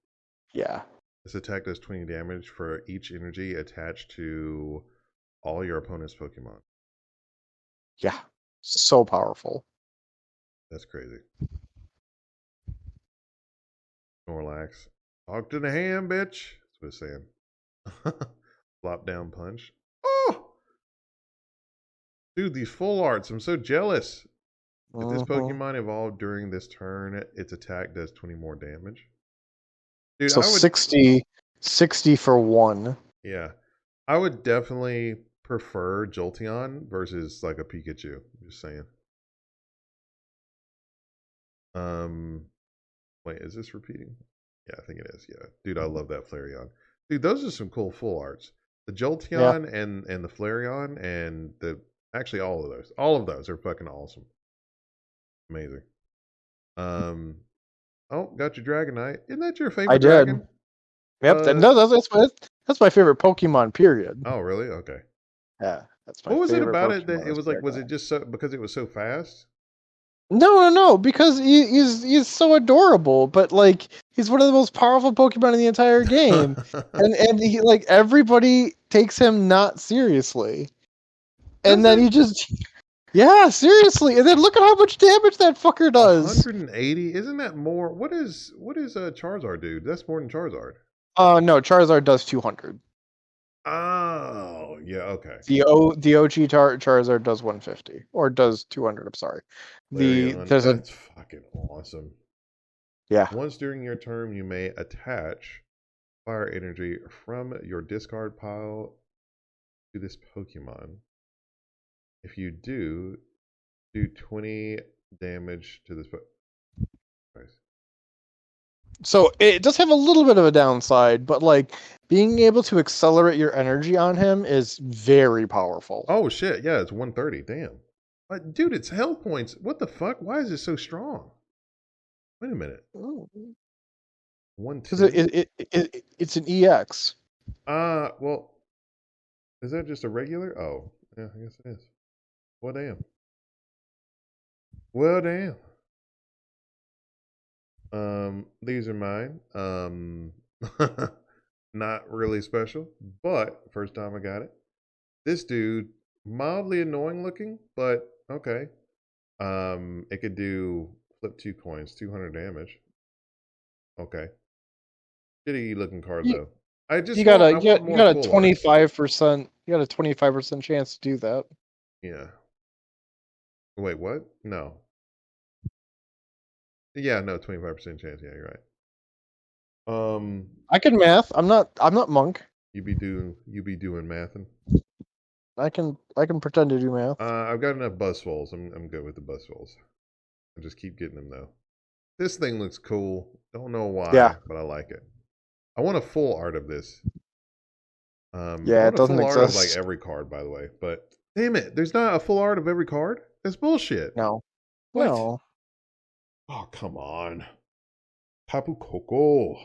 B: Yeah.
A: This attack does 20 damage for each energy attached to all your opponent's Pokemon.
B: Yeah. So powerful.
A: That's crazy. Snorlax. Talk to the hand, bitch. That's what it's saying. Flop down punch. Oh! Dude, these full arts. I'm so jealous. If this Pokemon evolved during this turn, its attack does 20 more damage. Dude,
B: So 60 for 1.
A: Yeah. I would definitely prefer Jolteon versus like a Pikachu. Just saying. Um, wait, is this repeating? Yeah, I think it is. Yeah, dude, I love that Flareon. Dude, those are some cool full arts. The
B: Yeah.
A: Jolteon and the Flareon and the actually all of those are fucking awesome. Amazing. Oh, got your Dragonite. Isn't that your
B: I
A: favorite
B: did.
A: dragon?
B: Yep. No, that's my favorite Pokemon. Period.
A: Oh, really? Okay.
B: Yeah, that's my
A: What was it
B: favorite
A: about it
B: Pokemon.
A: that it
B: Is
A: was like? Was
B: Dragonite.
A: it just so because it was so fast?
B: No, because he's so adorable, but like he's one of the most powerful Pokemon in the entire game, and he like everybody takes him not seriously,
A: Does
B: and then
A: it?
B: he just yeah seriously, and then look at how much damage that fucker does.
A: 180? Isn't that more? What is Charizard, dude? That's more than Charizard.
B: No, Charizard does 200.
A: Oh, yeah, okay.
B: The OG Charizard does 150 or does 200. I'm sorry.
A: Flareon,
B: There's a
A: that's fucking awesome.
B: yeah.
A: Once during your turn, you may attach fire energy from your discard pile to this Pokemon. If you do 20 damage to this. Nice.
B: So it does have a little bit of a downside, but like being able to accelerate your energy on him is very powerful.
A: Oh shit! Yeah, it's 130. Damn. But dude, it's health points. What the fuck? Why is it so strong? Wait a minute.
B: Because
A: 110.
B: it's an EX.
A: Well, is that just a regular? Oh, yeah, I guess it is. Well, damn. Well, damn. These are mine. Not really special, but first time I got it. This dude, mildly annoying looking, but okay. It could do flip 2 coins, 200 damage. Okay. Shitty looking card
B: You,
A: though. I just
B: you got
A: want
B: a
A: I
B: you
A: want
B: got, you
A: more
B: got a
A: full art.
B: 25%. You got a 25% chance to do that.
A: Yeah. Wait, what? No. Yeah, no, 25% chance. Yeah, you're right.
B: I can math. I'm not monk.
A: You be doing mathin'.
B: I can pretend to do math.
A: I've got enough buzzfuls. I'm good with the buzzfuls. I just keep getting them though. This thing looks cool. Don't know why,
B: Yeah.
A: but I like it. I want a full art of this. I
B: Yeah, it
A: want a
B: doesn't
A: full art of like
B: exist.
A: every card, by the way. But damn it, there's not a full art of every card. That's bullshit.
B: No.
A: What?
B: No.
A: Oh, come on. Tapu Koko.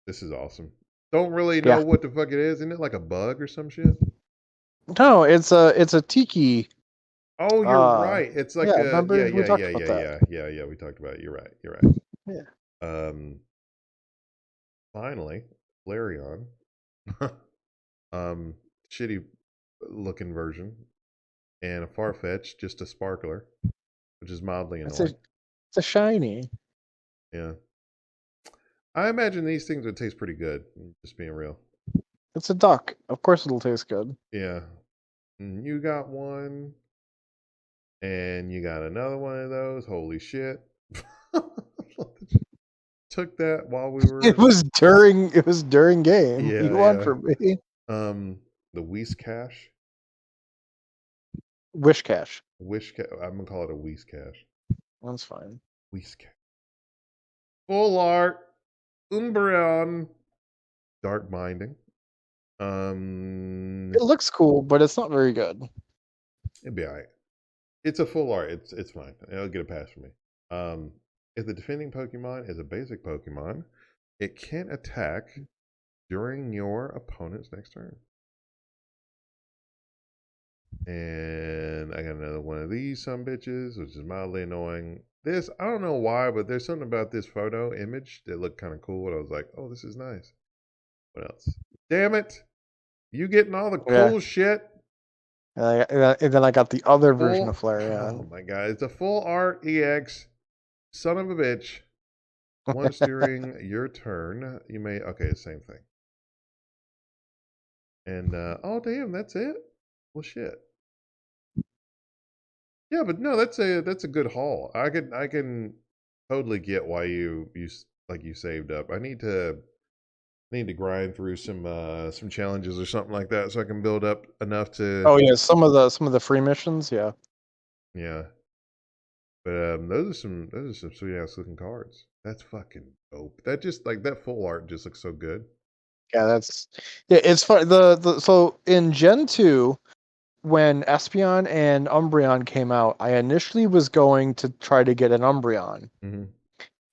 A: This is awesome. Don't really know
B: Yeah.
A: what the fuck it is. Isn't it like a bug or some shit?
B: No, it's a tiki.
A: Oh, you're right. It's like
B: Yeah,
A: a
B: remember we talked about that.
A: yeah. We talked about it. You're right. You're right.
B: Yeah.
A: Finally, Flareon. Shitty looking version, and a Farfetch, just a sparkler, which is mildly annoying.
B: It's a shiny.
A: Yeah. I imagine these things would taste pretty good, just being real.
B: It's a duck. Of course it'll taste good.
A: Yeah. And you got one, and you got another one of those. Holy shit. Took that while we were.
B: It was during game.
A: Yeah,
B: You won
A: yeah.
B: for me.
A: The Whiskash.
B: Wish cash.
A: I'm gonna call it a Whiskash.
B: That's fine.
A: Whiskash. Full art. Umbreon. Dark binding.
B: It looks cool, but it's not very good.
A: It'd be alright. It's a full art. It's fine. It'll get a pass for me. If the defending Pokemon is a basic Pokemon, it can't attack during your opponent's next turn. And I got another one of these some bitches, which is mildly annoying. This, I don't know why, but there's something about this photo image that looked kind of cool. And I was like, oh, this is nice. What else? Damn it. You getting all the cool shit.
B: And then I got the other version of Flareon.
A: Oh my god. It's a full art EX. Son of a bitch. Once during your turn, you may... Okay, same thing. And, oh damn, that's it? Well, shit. Yeah, but no, that's a good haul. I can totally get why you saved up. I need to grind through some challenges or something like that so I can build up enough to.
B: Oh yeah, some of the free missions, yeah.
A: Yeah. But those are some sweet ass looking cards. That's fucking dope. That just like that full art just looks so good.
B: Yeah, it's fun. So in Gen 2, when Espeon and Umbreon came out, I initially was going to try to get an Umbreon.
A: Mm-hmm.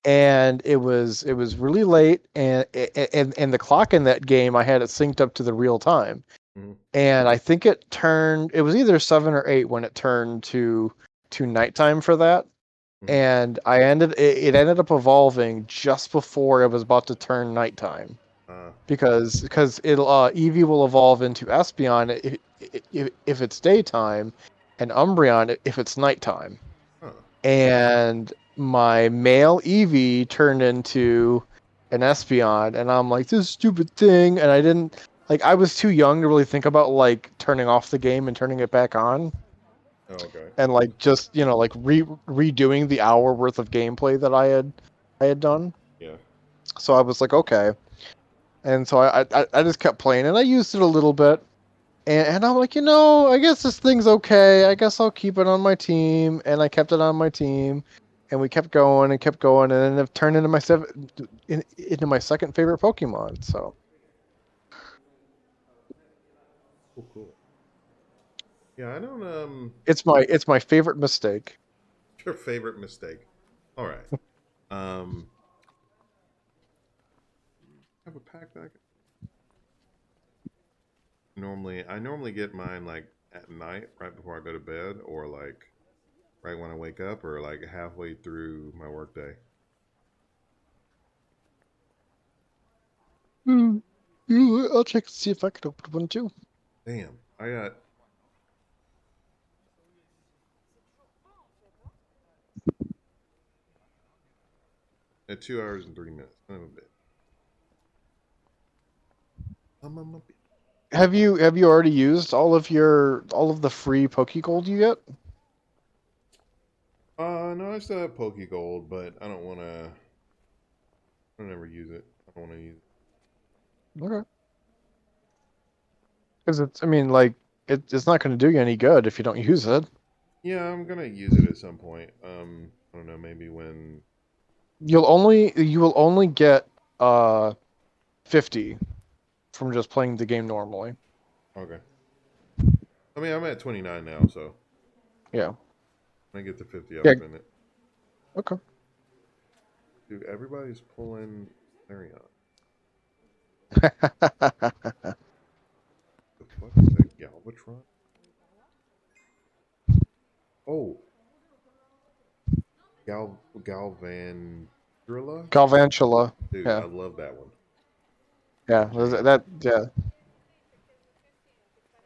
B: And it was really late, and the clock in that game, I had it synced up to the real time.
A: Mm-hmm.
B: And I think it was either 7 or 8 when it turned to nighttime for that.
A: Mm-hmm.
B: And it ended up evolving just before it was about to turn nighttime. Because it'll Eevee will evolve into Espeon if it's daytime, and Umbreon if it's nighttime.
A: Huh.
B: And my male Eevee turned into an Espeon, and I'm like, this stupid thing, and I didn't I was too young to really think about turning off the game and turning it back on.
A: Oh, okay.
B: And just redoing the hour worth of gameplay that I had done.
A: Yeah.
B: So I was like, okay. And so I just kept playing, and I used it a little bit. And I'm like, I guess this thing's okay. I guess I'll keep it on my team. And I kept it on my team. And we kept going, and then it turned into into my second favorite Pokemon. So
A: Cool. Yeah, I don't
B: it's my favorite mistake.
A: your favorite mistake. All right. Have a pack that I normally get mine at night, right before I go to bed, or right when I wake up, or halfway through my workday.
B: I'll check to see if I can open one too.
A: Damn, I got. At 2 hours and 3 minutes. Son of a bit. I'm a bit.
B: Have you already used all of the free Pokegold you get?
A: No, I still have Pokegold, but I don't want to. I don't ever use it. I don't want to use it.
B: Okay. Because it's not going to do you any good if you don't use it.
A: Yeah, I'm gonna use it at some point. I don't know, maybe when.
B: You will only get 50 from just playing the game normally.
A: Okay. I mean, I'm at 29 now, so.
B: Yeah.
A: When I get to 50, I'll spend it.
B: Okay.
A: Dude, everybody's pulling Larion.
B: uh,
A: The fuck is that Galvatron? Oh. Galvantula?
B: Galvantula.
A: Dude,
B: Yeah.
A: I love that one.
B: Yeah. Yeah.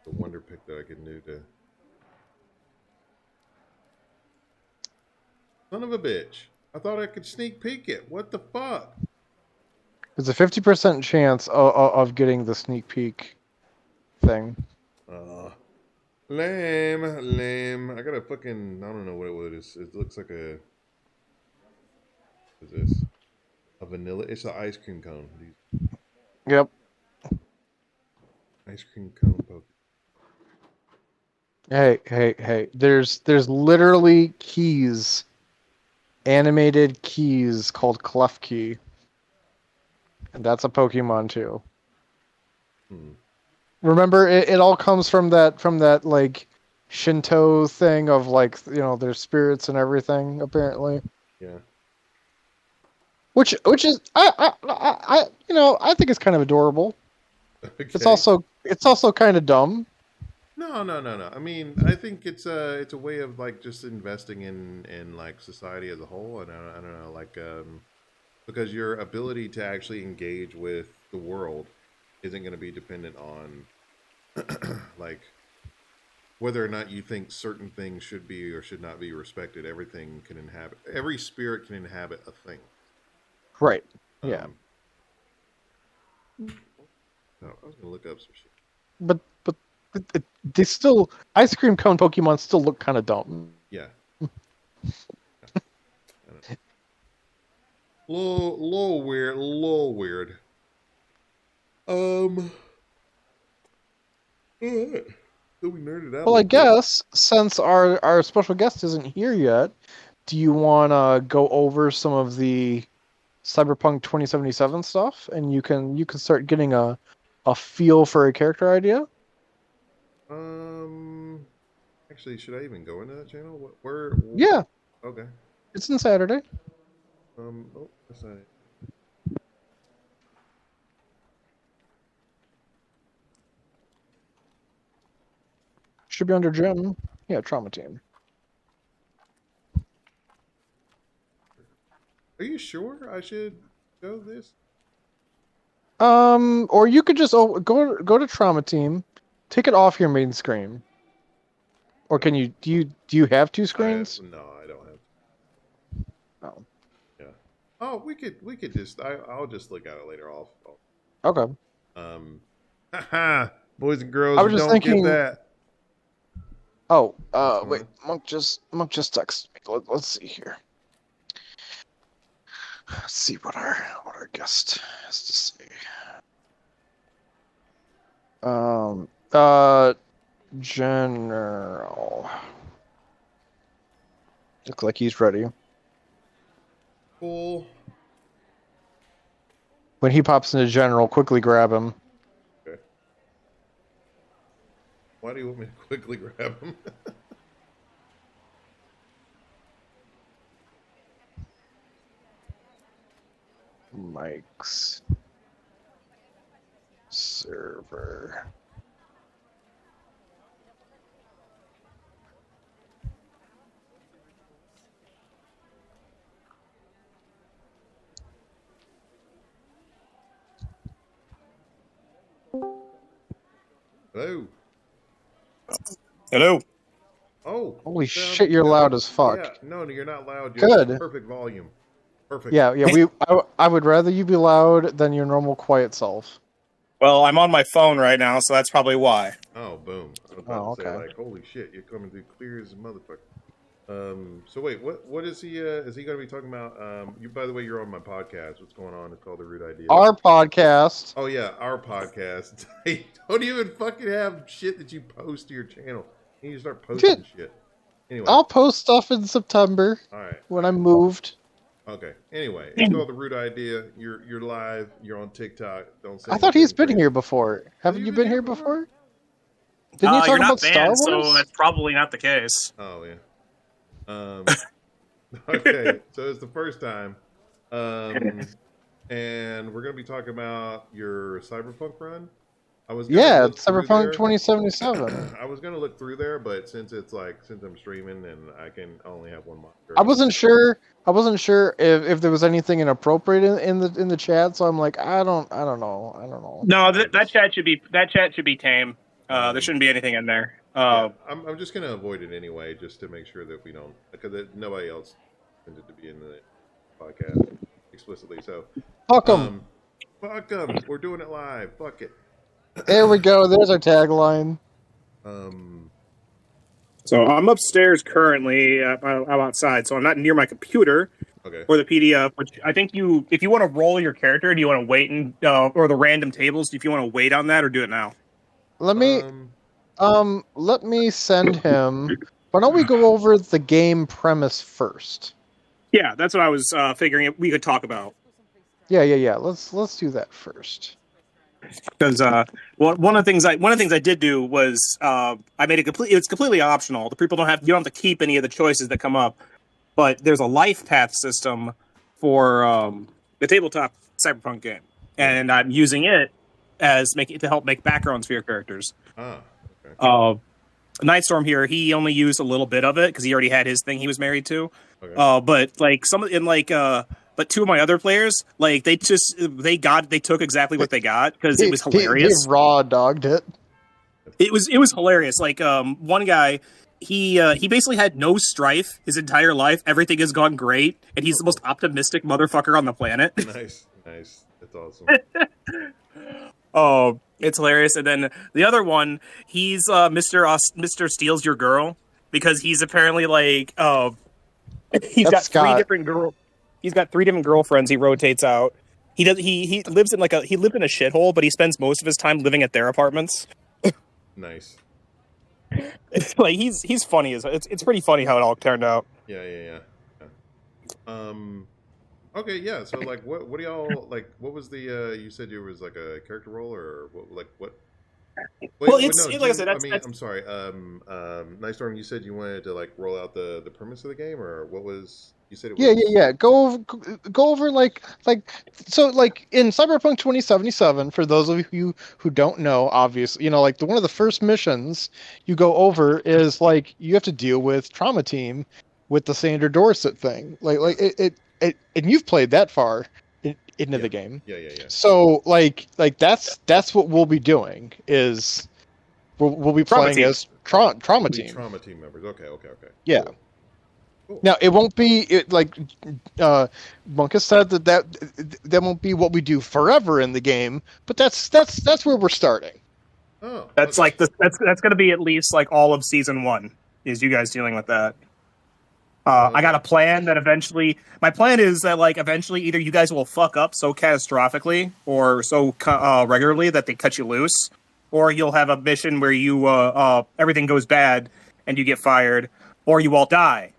A: The wonder pick that I can do to. Son of a bitch. I thought I could sneak peek it. What the fuck?
B: There's a 50% chance of getting the sneak peek thing.
A: Lame. I got a fucking. I don't know what it is. It looks like a. What is this? A vanilla. It's an ice cream cone.
B: Yep.
A: Ice cream cone poke.
B: Hey. There's literally keys, animated keys called Clef Key. And that's a Pokemon too. Remember, it all comes from that Shinto thing of their spirits and everything, apparently.
A: Yeah.
B: Which is I think it's kind of adorable.
A: Okay.
B: It's also kind of dumb.
A: No. I mean, I think it's a way of just investing in society as a whole, and I don't know, because your ability to actually engage with the world isn't going to be dependent on whether or not you think certain things should be or should not be respected. Every spirit can inhabit a thing.
B: Right. Yeah.
A: No, I was gonna look up some shit.
B: But they still ice cream cone Pokemon still look kind of dumb.
A: Yeah. Little weird. Alright. So we nerded out.
B: Well, I guess since our special guest isn't here yet, do you want to go over some of the Cyberpunk 2077 stuff, and you can start getting a feel for a character idea?
A: Actually, should I even go into that channel? Where?
B: Yeah,
A: Okay.
B: it's in Saturday.
A: Oh, that's not it.
B: Should be under Jim. Yeah, Trauma Team.
A: Are you sure I should go this?
B: Or you could just go to Trauma Team, take it off your main screen. Or can you do you have two screens?
A: No, I don't have.
B: Oh.
A: Yeah. Oh, we could just. I'll just look at it later.
B: Okay.
A: Haha, boys and girls,
B: I was just
A: don't
B: thinking.
A: get that.
B: Oh, wait, Monk just texted me. Let's see here. Let's see what our guest has to say. General. Looks like he's ready.
A: Cool.
B: When he pops into General, quickly grab him.
A: Okay. Why do you want me to quickly grab him?
B: Mike's server.
A: Hello.
E: Hello.
A: Oh.
B: Holy shit, you're loud as fuck.
A: Yeah, no, you're not loud. You're
B: Good.
A: Perfect volume. Perfect.
B: Yeah. I would rather you be loud than your normal quiet self.
E: Well, I'm on my phone right now, so that's probably why.
A: Oh, boom. I was about to say, like, holy shit, you're coming through clear as a motherfucker. So wait, what is he going to be talking about? By the way, you're on my podcast. What's going on? It's called The Rude Idea.
B: Our podcast.
A: Oh yeah, our podcast. Hey, don't even fucking have shit that you post to your channel. You need to start posting shit. Anyway,
B: I'll post stuff in September.
A: All right.
B: When I moved.
A: Okay. Anyway, it's called The Rude Idea. You're live. You're on TikTok. Don't say.
B: I thought he's been here before. Haven't you been here before? Didn't you talk about Star Wars?
E: So that's probably not the case.
A: Oh yeah. Okay, so it's the first time, and we're gonna be talking about your Cyberpunk run.
B: Cyberpunk 2077.
A: I was gonna look through there, but since I'm streaming and I can only have one monitor.
B: I wasn't sure if there was anything inappropriate in the chat, so I'm like, I don't know.
E: No, that chat should be tame. There shouldn't be anything in there.
A: I'm just gonna avoid it anyway, just to make sure that we don't, because nobody else intended to be in the podcast explicitly. So
B: fuck them.
A: Fuck them. We're doing it live. Fuck it.
B: There we go. There's our tagline.
E: So I'm upstairs currently. I'm outside, so I'm not near my computer or the PDF. Which I think if you want to roll your character, do you want to wait or the random tables? If you want to wait on that, or do it now?
B: Let me send him. Why don't we go over the game premise first?
E: Yeah, that's what I was figuring we could talk about.
B: Yeah. Let's do that first.
E: Because one of the things I did do was I made it it's completely optional. You don't have to keep any of the choices that come up, but there's a life path system for the tabletop Cyberpunk game, and I'm using it to help make backgrounds for your characters. Nightstorm here, he only used a little bit of it because he already had his thing he was married to. But two of my other players, like they took exactly what they got because it was hilarious.
B: He raw dogged it.
E: It was hilarious. Like one guy, he basically had no strife his entire life. Everything has gone great, and he's the most optimistic motherfucker on the planet.
A: Nice, that's awesome.
E: Oh, it's hilarious. And then the other one, he's Mr. Steals Your Girl because he's apparently like he's got three different girlfriends he rotates out. He lives in he lived in a shithole, but he spends most of his time living at their apartments.
A: Nice.
E: It's like he's funny. It's pretty funny how it all turned out.
A: Yeah. Okay, yeah. So like, what do y'all like? What was the? You said you was like a character role, or what? Like what?
E: Well,
A: No,
E: like I said,
A: I mean, I'm sorry. Nice Storm. You said you wanted to like roll out the premise of the game, or what was? You said it was.
B: Yeah. Go over so like in Cyberpunk 2077. For those of you who don't know, obviously, like one of the first missions you go over is like you have to deal with Trauma Team with the Sandra Dorset thing. Like it and you've played that far into the game.
A: Yeah.
B: So like that's what we'll be doing is we'll be playing as Trauma Team.
A: Trauma Team members. Okay.
B: Yeah.
A: Cool.
B: Now it won't be like Monk has said that won't be what we do forever in the game, but that's where we're starting.
A: Oh,
E: that's
A: okay.
E: like that's going to be at least like all of season 1 is you guys dealing with that. I got a plan that eventually. My plan is that like eventually either you guys will fuck up so catastrophically or so regularly that they cut you loose, or you'll have a mission where you everything goes bad and you get fired, or you all die.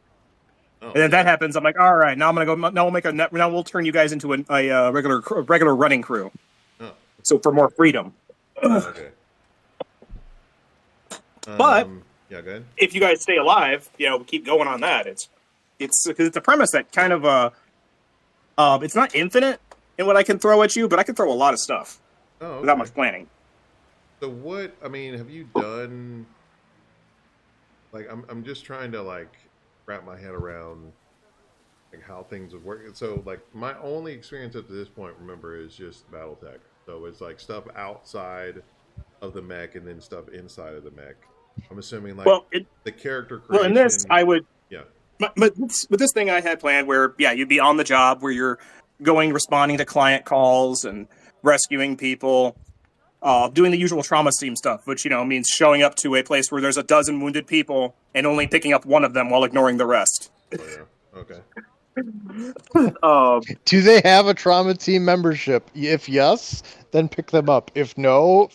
A: Oh,
E: and then that happens. I'm like, all right, now I'm gonna go. Now we'll now we'll turn you guys into a regular running crew.
A: Oh.
E: So for more freedom.
A: Okay.
E: But
A: yeah, go ahead.
E: if you guys stay alive, keep going on that. It's because it's a premise that kind of it's not infinite in what I can throw at you, but I can throw a lot of stuff without much planning.
A: So what? I mean, have you done? Like, I'm just trying to like wrap my head around like how things would work. So like my only experience up to this point, remember, is just BattleTech. So it's like stuff outside of the mech and then stuff inside of the mech. I'm assuming like the character creation.
E: Well, in this, I would.
A: Yeah.
E: But with this thing I had planned where, you'd be on the job where you're responding to client calls and rescuing people, doing the usual trauma team stuff, which, means showing up to a place where there's a dozen wounded people and only picking up one of them while ignoring the rest.
A: Oh, yeah. Okay.
B: Do they have a Trauma Team membership? If yes, then pick them up. If no,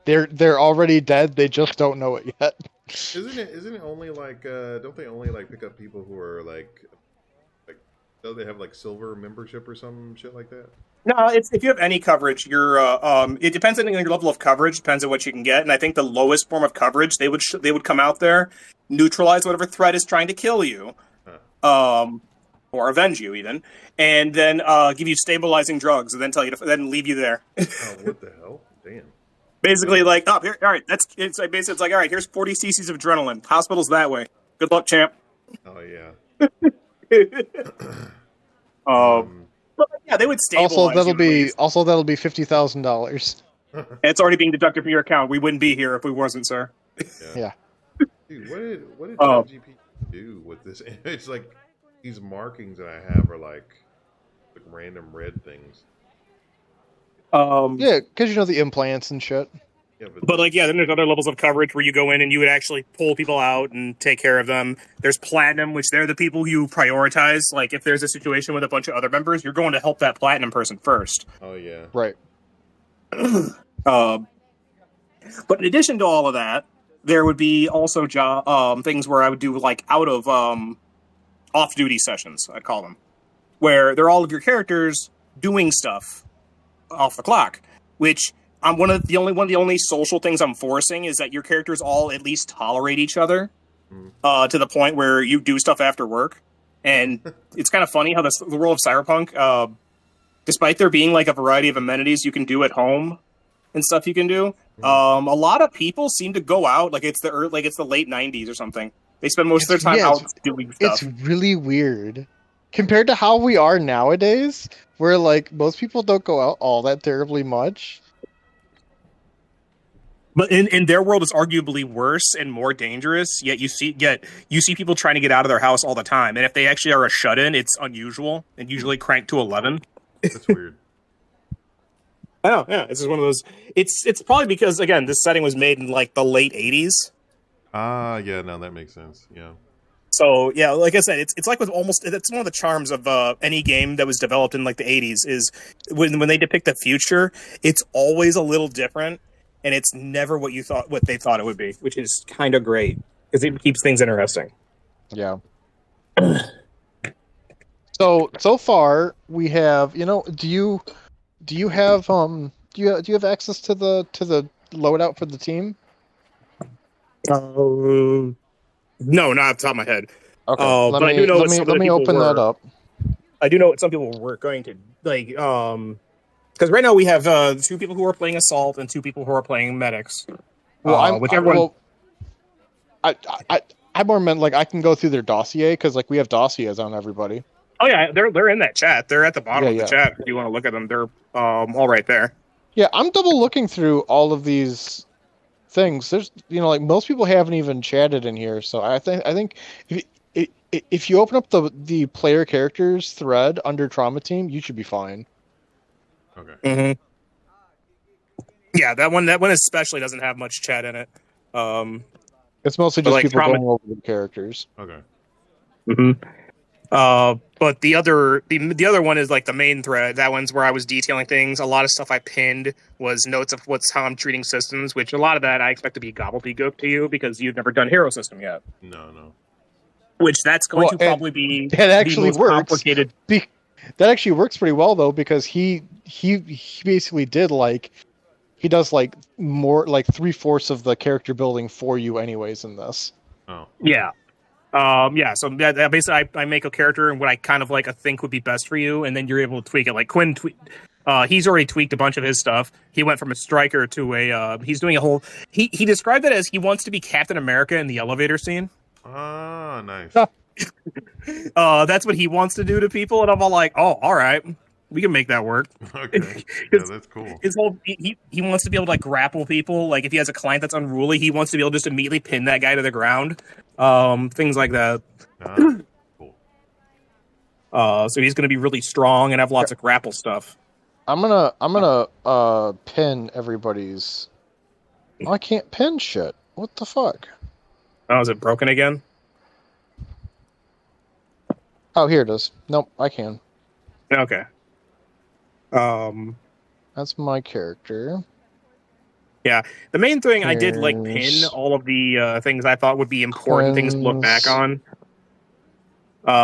B: they're already dead. They just don't know it yet.
A: Isn't it only like don't they only like pick up people who are like don't they have like silver membership or some shit like that?
E: No, it's if you have any coverage, you're it depends on your level of coverage, depends on what you can get, and I think the lowest form of coverage they would come out there, neutralize whatever threat is trying to kill you, or avenge you even, and then give you stabilizing drugs, and then tell you to then leave you there.
A: Oh, what the hell? Damn.
E: Basically, like, here, all right, it's like, all right, here's 40 cc's of adrenaline. Hospital's that way. Good luck, champ.
A: Oh yeah.
E: But yeah, they would stabilize.
B: That'll be $50,000.
E: It's already being deducted from your account. We wouldn't be here if we wasn't, sir.
B: Yeah.
A: Dude, what did ChatGPT do with this? It's like these markings that I have are like random red things.
B: Yeah, because the implants and shit.
A: Yeah,
E: but then there's other levels of coverage where you go in and you would actually pull people out and take care of them. There's platinum, which they're the people you prioritize. Like if there's a situation with a bunch of other members, you're going to help that platinum person first.
A: Oh yeah,
B: right.
E: But in addition to all of that, there would be also things where I would do like out of off-duty sessions, I'd call them, where they're all of your characters doing stuff off the clock, which I'm one of the only social things I'm forcing is that your characters all at least tolerate each other to the point where you do stuff after work. And it's kind of funny how the world of Cyberpunk, despite there being like a variety of amenities you can do at home and stuff you can do, a lot of people seem to go out like it's the late 90s or something. They spend most of their time out doing stuff.
B: It's really weird compared to how we are nowadays, where like most people don't go out all that terribly much.
E: But in their world, it's arguably worse and more dangerous. Yet you see people trying to get out of their house all the time, and if they actually are a shut-in, it's unusual and usually cranked to 11.
A: That's weird.
E: Oh yeah, this is one of those. It's probably because again, this setting was made in like the late 80s.
A: Yeah, no, that makes sense. Yeah.
E: So yeah, like I said, it's like with it's one of the charms of any game that was developed in like the 80s is when they depict the future, it's always a little different. And it's never what they thought it would be, which is kind of great because it keeps things interesting.
B: Yeah. So far we have, do you have access to the loadout for the team?
E: No, not off the top of my head.
B: Okay,
E: But I do know what some of
B: let
E: the
B: me
E: people
B: open
E: were.
B: that up.
E: I do know what some people were going to like. Because right now we have 2 people who are playing assault and 2 people who are playing medics.
B: Well,
E: Whichever one.
B: I more meant like I can go through their dossier because like we have dossiers on everybody.
E: Oh yeah, they're in that chat. They're at the bottom of the
B: Yeah.
E: chat. If you want to look at them, they're all right there.
B: Yeah, I'm double looking through all of these things. There's, like most people haven't even chatted in here, so I think if you open up the player characters thread under Trauma Team, you should be fine.
A: Okay.
E: Mm-hmm. Yeah, that one especially doesn't have much chat in it.
B: It's mostly
E: But,
B: just
E: like,
B: people
E: Trauma-
B: going over the characters.
A: Okay.
E: Mm-hmm. But the other one is like the main thread. That one's where I was detailing things. A lot of stuff I pinned was notes of how I'm treating systems, which a lot of that I expect to be gobbledygook to you because you've never done Hero System yet.
A: No.
E: Which that's going to
B: Well,
E: probably be
B: that actually
E: the most
B: works.
E: complicated.
B: That actually works pretty well though, because he basically did he does more like 3/4 of the character building for you anyways in this.
A: Oh.
E: Yeah. So basically, I make a character and what I kind of I think would be best for you, and then you're able to tweak it. Like Quinn, he's already tweaked a bunch of his stuff. He went from a striker to a. He's doing a whole. He described it as he wants to be Captain America in the elevator scene.
A: Ah, nice.
E: That's what he wants to do to people, and I'm all like, oh, all right, we can make that work.
A: Okay. Yeah, that's cool.
E: His whole he wants to be able to grapple people. Like if he has a client that's unruly, he wants to be able to just immediately pin that guy to the ground. Things like that.
A: Cool.
E: So he's going to be really strong and have lots of grapple stuff.
B: I'm gonna pin everybody's. Oh, I can't pin shit. What the fuck?
E: Oh, is it broken again?
B: Oh, here it is. Nope, I can.
E: Okay.
B: That's my character.
E: Yeah, the main thing I did pin all of the things I thought would be important things to look back on.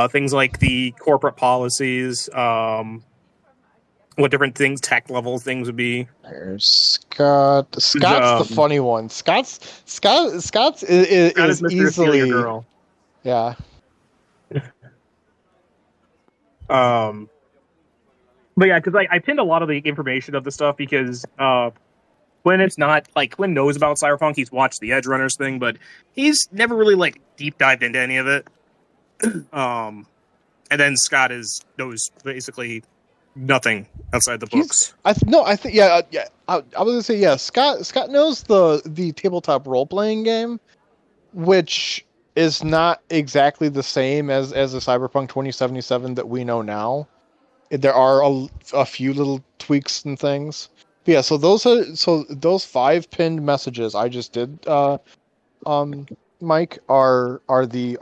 E: Things like the corporate policies, what different things, tech level things would be.
B: There's Scott. Scott's the funny one. Scott's is
E: Scott is Mr.
B: easily
E: Steal Your Girl.
B: Yeah.
E: But yeah, because I pinned a lot of the information of the stuff because when it's not Quinn knows about Cyberpunk, he's watched the Edge Runners thing, but he's never really deep dived into any of it. And then Scott knows basically nothing outside the books.
B: I was gonna say yeah. Scott knows the tabletop role playing game, which is not exactly the same as the Cyberpunk 2077 that we know now. There are a few little tweaks and things. But yeah, so those 5 pinned messages I just did, Mike, are the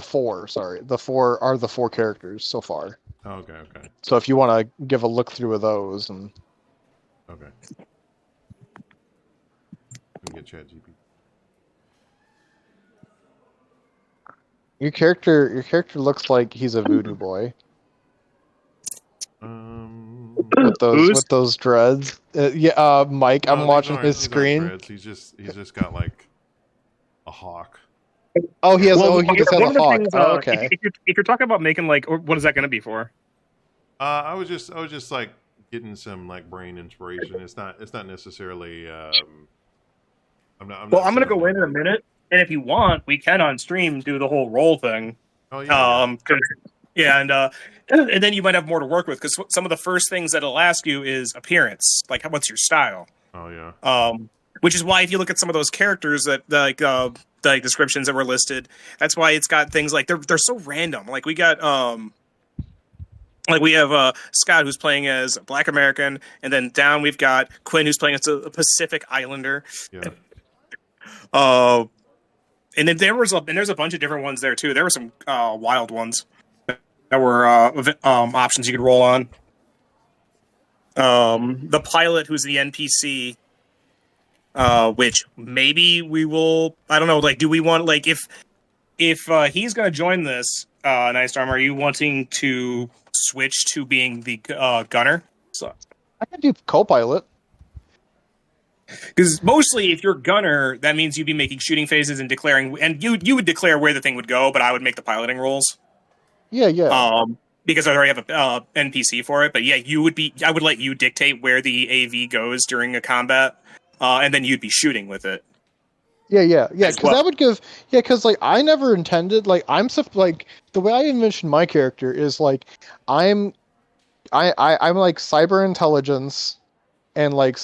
B: 4. Sorry, the 4 are the 4 characters so far.
A: Okay.
B: So if you want to give a look through of those and.
A: Okay. Let me get ChatGPT.
B: Your character looks like he's a voodoo boy. With those dreads. Mike, I'm watching his screen.
A: He's just got a hawk.
B: Oh, he just has a hawk.
E: Things,
B: okay.
E: If you're talking about making what is that going to be for?
A: I was just getting some brain inspiration. It's not necessarily. I'm not
E: I'm going to go in a minute, and if you want, we can on stream do the whole role thing.
A: Oh yeah.
E: Yeah, and then you might have more to work with because some of the first things that it'll ask you is appearance, what's your style.
A: Oh yeah.
E: Which is why if you look at some of those characters that the descriptions that were listed, that's why it's got things they're so random. We got we have Scott who's playing as a Black American, and then down we've got Quinn who's playing as a Pacific Islander.
A: Yeah.
E: And then there's a bunch of different ones there too. There were some wild ones that were options you could roll on. The pilot, who's the NPC, which maybe we will. I don't know. Do we want if he's going to join this? Nice Storm, are you wanting to switch to being the gunner? So,
B: I could do co-pilot.
E: because mostly, if you're gunner, that means you'd be making shooting phases and declaring, and you would declare where the thing would go, but I would make the piloting rolls.
B: Yeah.
E: Because I already have a NPC for it. But yeah, I would let you dictate where the AV goes during a combat, and then you'd be shooting with it.
B: Yeah.
E: As
B: Because
E: well.
B: that would give. Yeah, because like I never intended. Like like the way I envisioned my character is like I'm like cyber intelligence, and like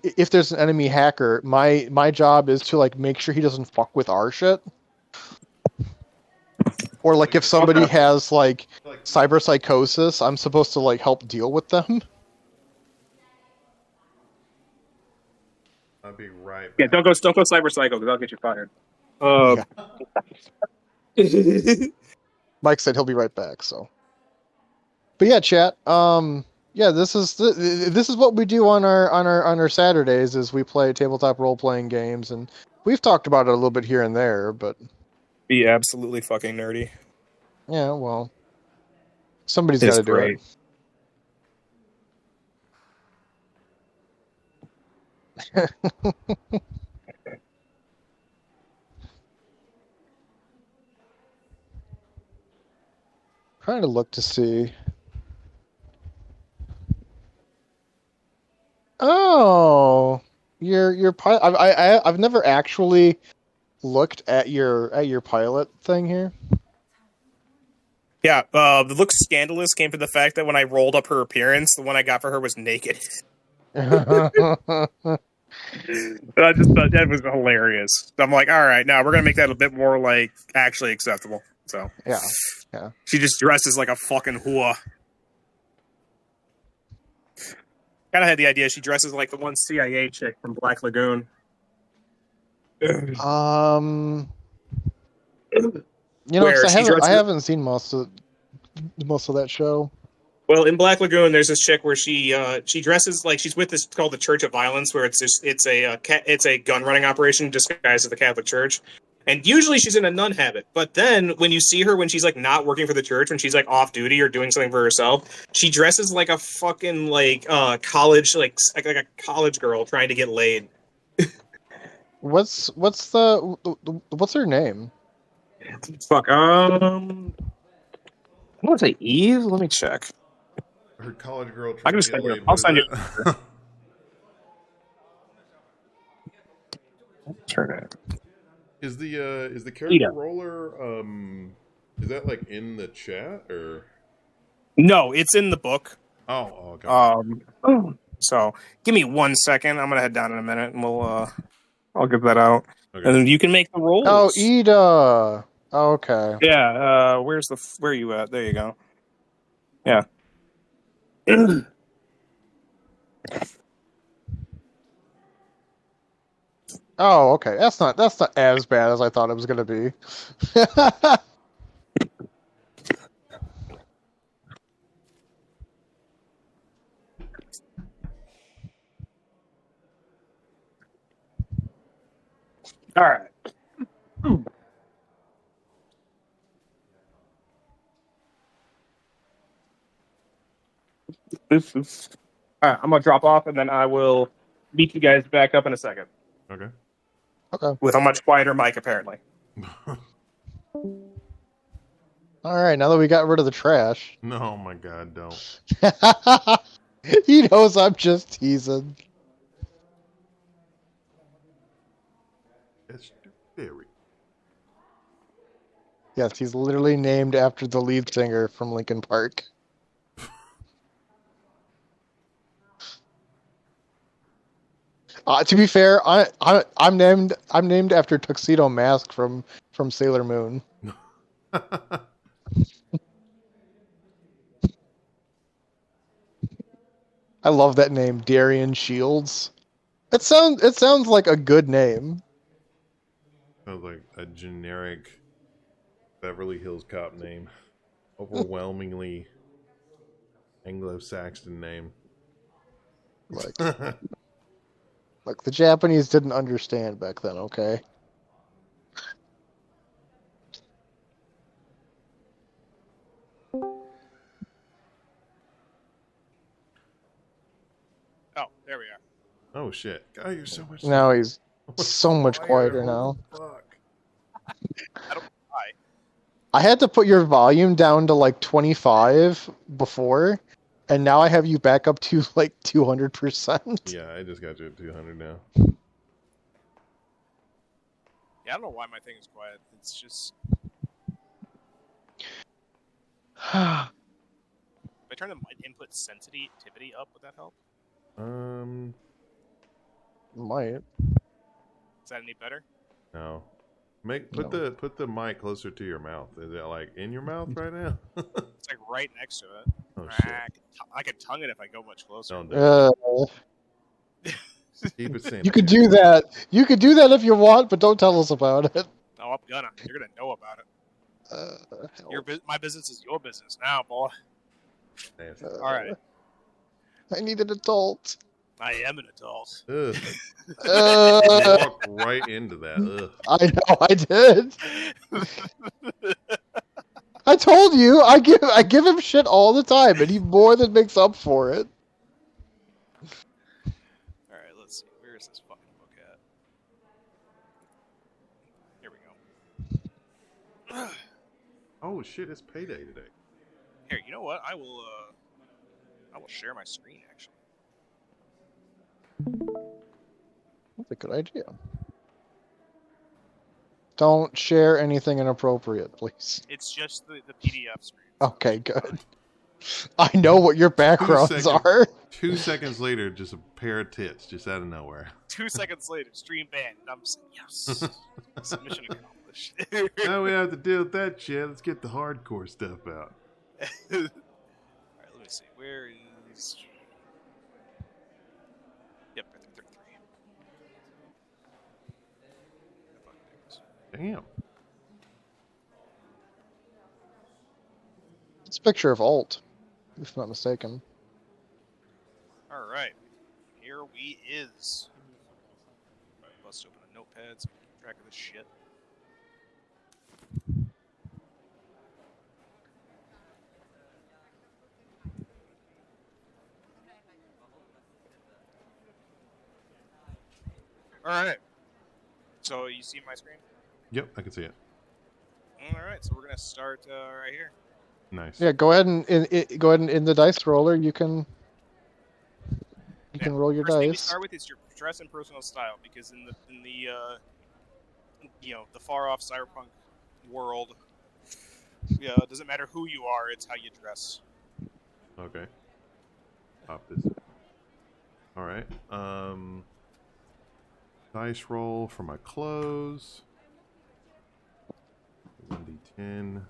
B: if there's an enemy hacker, my job is to like make sure he doesn't fuck with our shit. Or like if somebody
E: Okay.
B: has like cyber psychosis, I'm supposed to like help deal with them.
A: I'll be right
E: Yeah,
A: back.
E: don't go cyber psycho because I'll get you fired.
B: Mike said he'll be right back. So, but yeah, chat. Yeah, this is what we do on our Saturdays. Is we play tabletop role playing games, and we've talked about it a little bit here and there. But
E: Be absolutely fucking nerdy.
B: yeah, well, somebody's got
E: It's
B: to do
E: great.
B: it. Trying to look to see. Oh, your pilot. I've never actually looked at your pilot thing here.
E: Yeah, the look scandalous came from the fact that when I rolled up her appearance, the one I got for her was naked. I just thought that was hilarious. I'm like, all right, now we're gonna make that a bit more like actually acceptable. So
B: Yeah.
E: she just dresses like a fucking whore. Kind of had the idea she dresses like the one CIA chick from Black Lagoon.
B: You know,
E: Where
B: 'cause
E: she
B: I
E: dresses-
B: haven't seen most of that show.
E: Well, in Black Lagoon, there's this chick where she dresses like she's with this called the Church of Violence, where it's a gun running operation disguised as the Catholic Church, and usually she's in a nun habit. But then when you see her when she's like not working for the church, when she's like off duty or doing something for herself, she dresses like a fucking college like a college girl trying to get laid.
B: What's her name?
E: Fuck. I want to say Eve. Let me check.
A: Her college girl.
E: I can just send you. I'll send you. Turn it.
A: Is the character
E: Ida.
A: roller is that like in the chat or?
E: No, it's in the book.
A: Oh, okay.
E: So give me 1 second. I'm gonna head down in a minute, and I'll give that out,
A: Okay.
E: and then you can make the rolls.
B: Oh, Ida. Okay.
E: Yeah. Where are you at? There you go. Yeah.
B: Oh, okay. That's not as bad as I thought it was gonna be.
E: All right. All right. I'm gonna drop off, and then I will meet you guys back up in a second
A: Okay.
B: Okay.
E: with a much quieter mic, apparently.
B: All right. Now that we got rid of the trash,
A: No, my God, don't.
B: he knows I'm just teasing.
A: It's very.
B: Yes, he's literally named after the lead singer from Linkin Park. To be fair, I'm named after Tuxedo Mask from Sailor Moon. I love that name, Darian Shields. It sounds like a good name.
A: Sounds like a generic Beverly Hills Cop name. Overwhelmingly Anglo-Saxon name.
B: Like the Japanese didn't understand back then, okay?
F: Oh, there we are.
A: Oh shit! God, you're so much.
B: Now he's
A: much
B: so much quieter
A: Holy
B: now.
A: Fuck.
F: I don't know why.
B: I had to put your volume down to like 25 before, and now I have you back up to like 200%.
A: Yeah, I just got you at 200 now.
F: Yeah, I don't know why my thing is quiet. It's just if I turn the input sensitivity up, would that help?
B: Might.
F: Is that any better?
A: No. Put the mic closer to your mouth. Is it like in your mouth right now?
F: It's like right next to it.
A: Oh shit!
F: I could tongue it if I go much closer.
A: Don't do it. Keep it simple.
B: You could do that. You could do that if you want, but don't tell us about it.
F: Oh, I'm gonna. You're gonna know about it. My business is your business now, boy. All right.
B: I need an adult.
F: I am an adult.
A: Ugh. You walked right into that. Ugh.
B: I know I did. I told you I give him shit all the time, and he more than makes up for it.
F: All right, let's see. Where is this fucking book at? Here we go.
A: Oh shit! It's payday today.
F: Here, you know what? I will share my screen actually.
B: That's a good idea. Don't share anything inappropriate, please.
F: It's just the PDF screen.
B: Okay, good. I know what your backgrounds are.
A: 2 seconds later, just a pair of tits, just out of nowhere.
F: 2 seconds later, stream banned. I'm just like, yes. Submission accomplished.
A: Now we have to deal with that shit. Let's get the hardcore stuff out.
F: Alright, let me see. Where is... Yep, 33.
A: Damn.
B: It's a picture of Alt, if I'm not mistaken.
F: Alright. Here we is. Bust open a notepad so we can keep track of this shit. Alright. So you see my screen?
A: Yep, I can see it.
F: Alright, so we're gonna start right here.
A: Nice.
B: Yeah, go ahead and in the dice roller. You can roll your
F: First thing we
B: dice.
F: start with is your dress and personal style, because in the the far off cyberpunk world, yeah, it doesn't matter who you are, it's how you dress.
A: Okay. Pop this. All right. Dice roll for my clothes. 1d10.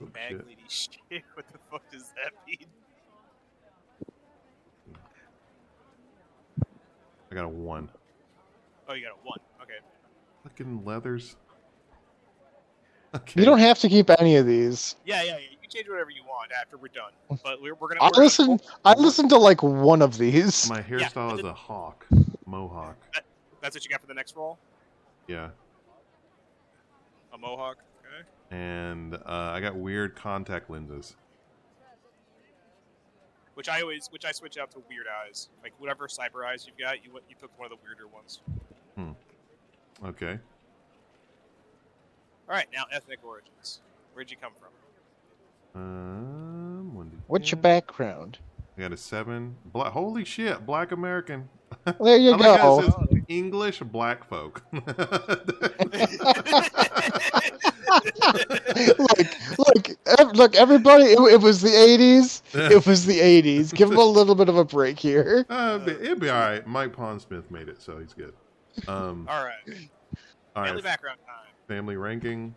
A: Oh,
F: Bag
A: shit.
F: lady shit. What the fuck does that mean?
A: I got a 1.
F: Oh, you got a 1. Okay.
A: Fucking leathers. Okay.
B: You don't have to keep any of these.
F: Yeah. You can change whatever you want after we're done. But we're gonna.
B: I listened to like one of these.
A: My hairstyle is a hawk. Mohawk.
F: That's what you got for the next roll?
A: Yeah.
F: A mohawk? Okay.
A: And I got weird contact lenses.
F: Which I switch out to weird eyes. Like whatever cyber eyes you've got, you pick one of the weirder ones.
A: Okay.
F: All right, now ethnic origins. Where'd you come from?
A: 1d10.
B: What's your background?
A: I got a 7. Holy shit, Black American.
B: There you
A: I like how
B: go.
A: it says English black folk.
B: Look, everybody. It was the '80s. It was the '80s. Give him a little bit of a break here.
A: It'd be all right. Mike Pondsmith made it, so he's good.
F: All right.
A: All
F: Family
A: right.
F: background time.
A: Family ranking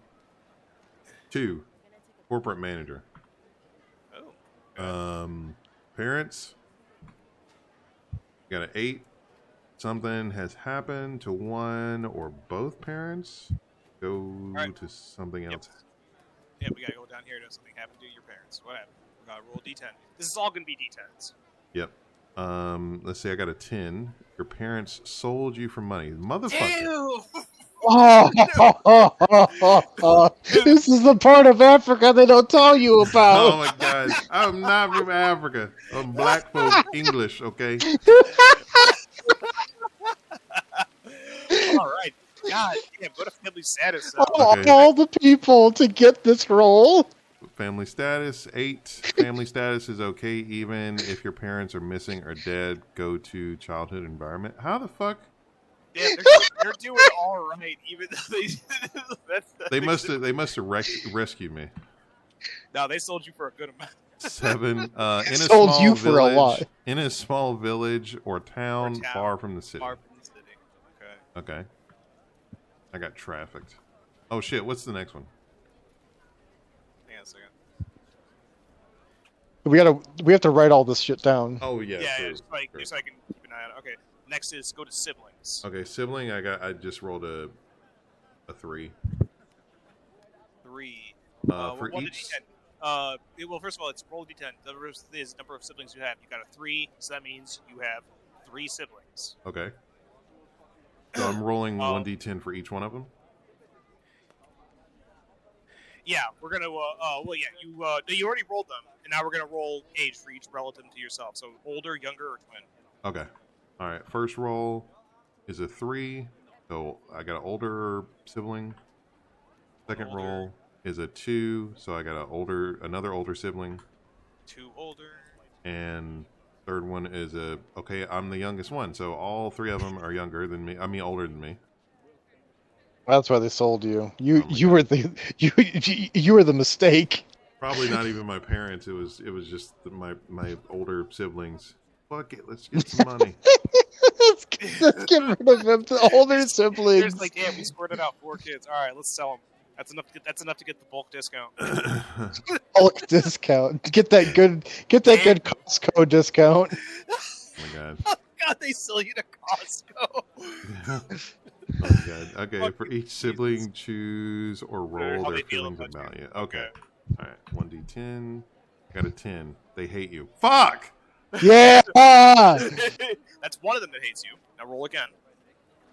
A: 2. Corporate manager.
F: Oh.
A: Parents. Got an 8. Something has happened to one or both parents. Go
F: right.
A: to something else.
F: Yeah, we gotta go down here to something happened to your parents. What happened? We gotta roll D10. This is all gonna be D10s.
A: Yep. Let's say I got a 10. Your parents sold you for money. Motherfucker.
F: Ew!
B: This is the part of Africa they don't tell you
A: Oh
B: about.
A: my God! I'm not from Africa. I'm black folk English. Okay.
F: All right. God damn, go to family status.
A: Okay.
B: All the people to get this role.
A: Family status 8. Family status is okay even if your parents are missing or dead. Go to childhood environment. How the fuck?
F: Yeah, they're doing all right, even though
A: They must have rescued me.
F: No, they sold you for a good amount.
A: 7. In a
B: Sold
A: small
B: you for a
A: village,
B: lot.
A: in a small village or town far from the city.
F: Far from the city. Okay.
A: Okay. I got trafficked. Oh shit! What's the next one?
F: Hang on a second.
B: We have to write all this shit down.
A: Oh yeah.
F: Yeah,
A: true,
F: just
A: true.
F: so I can keep an eye on it. Okay. Next is go to siblings.
A: Okay, sibling. I just rolled a 3.
F: 3.
A: For
F: one
A: each.
F: to D10. Well, first of all, it's roll a D10. The rest is the number of siblings you have. You got a 3, so that means you have 3 siblings.
A: Okay. So I'm rolling 1d10 for each one of them.
F: Yeah, we're gonna. Well, yeah, you already rolled them, and now we're gonna roll age for each relative to yourself. So older, younger, or twin.
A: Okay. All right. First roll is a 3, so I got an older sibling. Second roll is a 2, so I got another older sibling.
F: 2 older.
A: And third one is I'm the youngest one, so all 3 of them are younger than me. I mean, older than me.
B: That's why they sold you. You were the mistake.
A: Probably not even my parents. It was just my older siblings. Fuck it, let's get some money.
B: let's get rid of him. The older siblings.
F: There's like, yeah, we squirted out 4 kids. All right, let's sell them. That's enough to get the bulk discount.
B: Bulk discount. Get that good Costco discount.
A: Oh my God.
F: Oh God, they sell you to Costco.
A: Oh my God. Okay, for each sibling, choose or roll
F: How
A: their
F: they feel
A: feelings
F: about
A: about
F: you.
A: you. Okay. All right, 1d10. Got a 10. They hate you. Fuck!
B: Yeah.
F: That's one of them that hates you. Now roll again.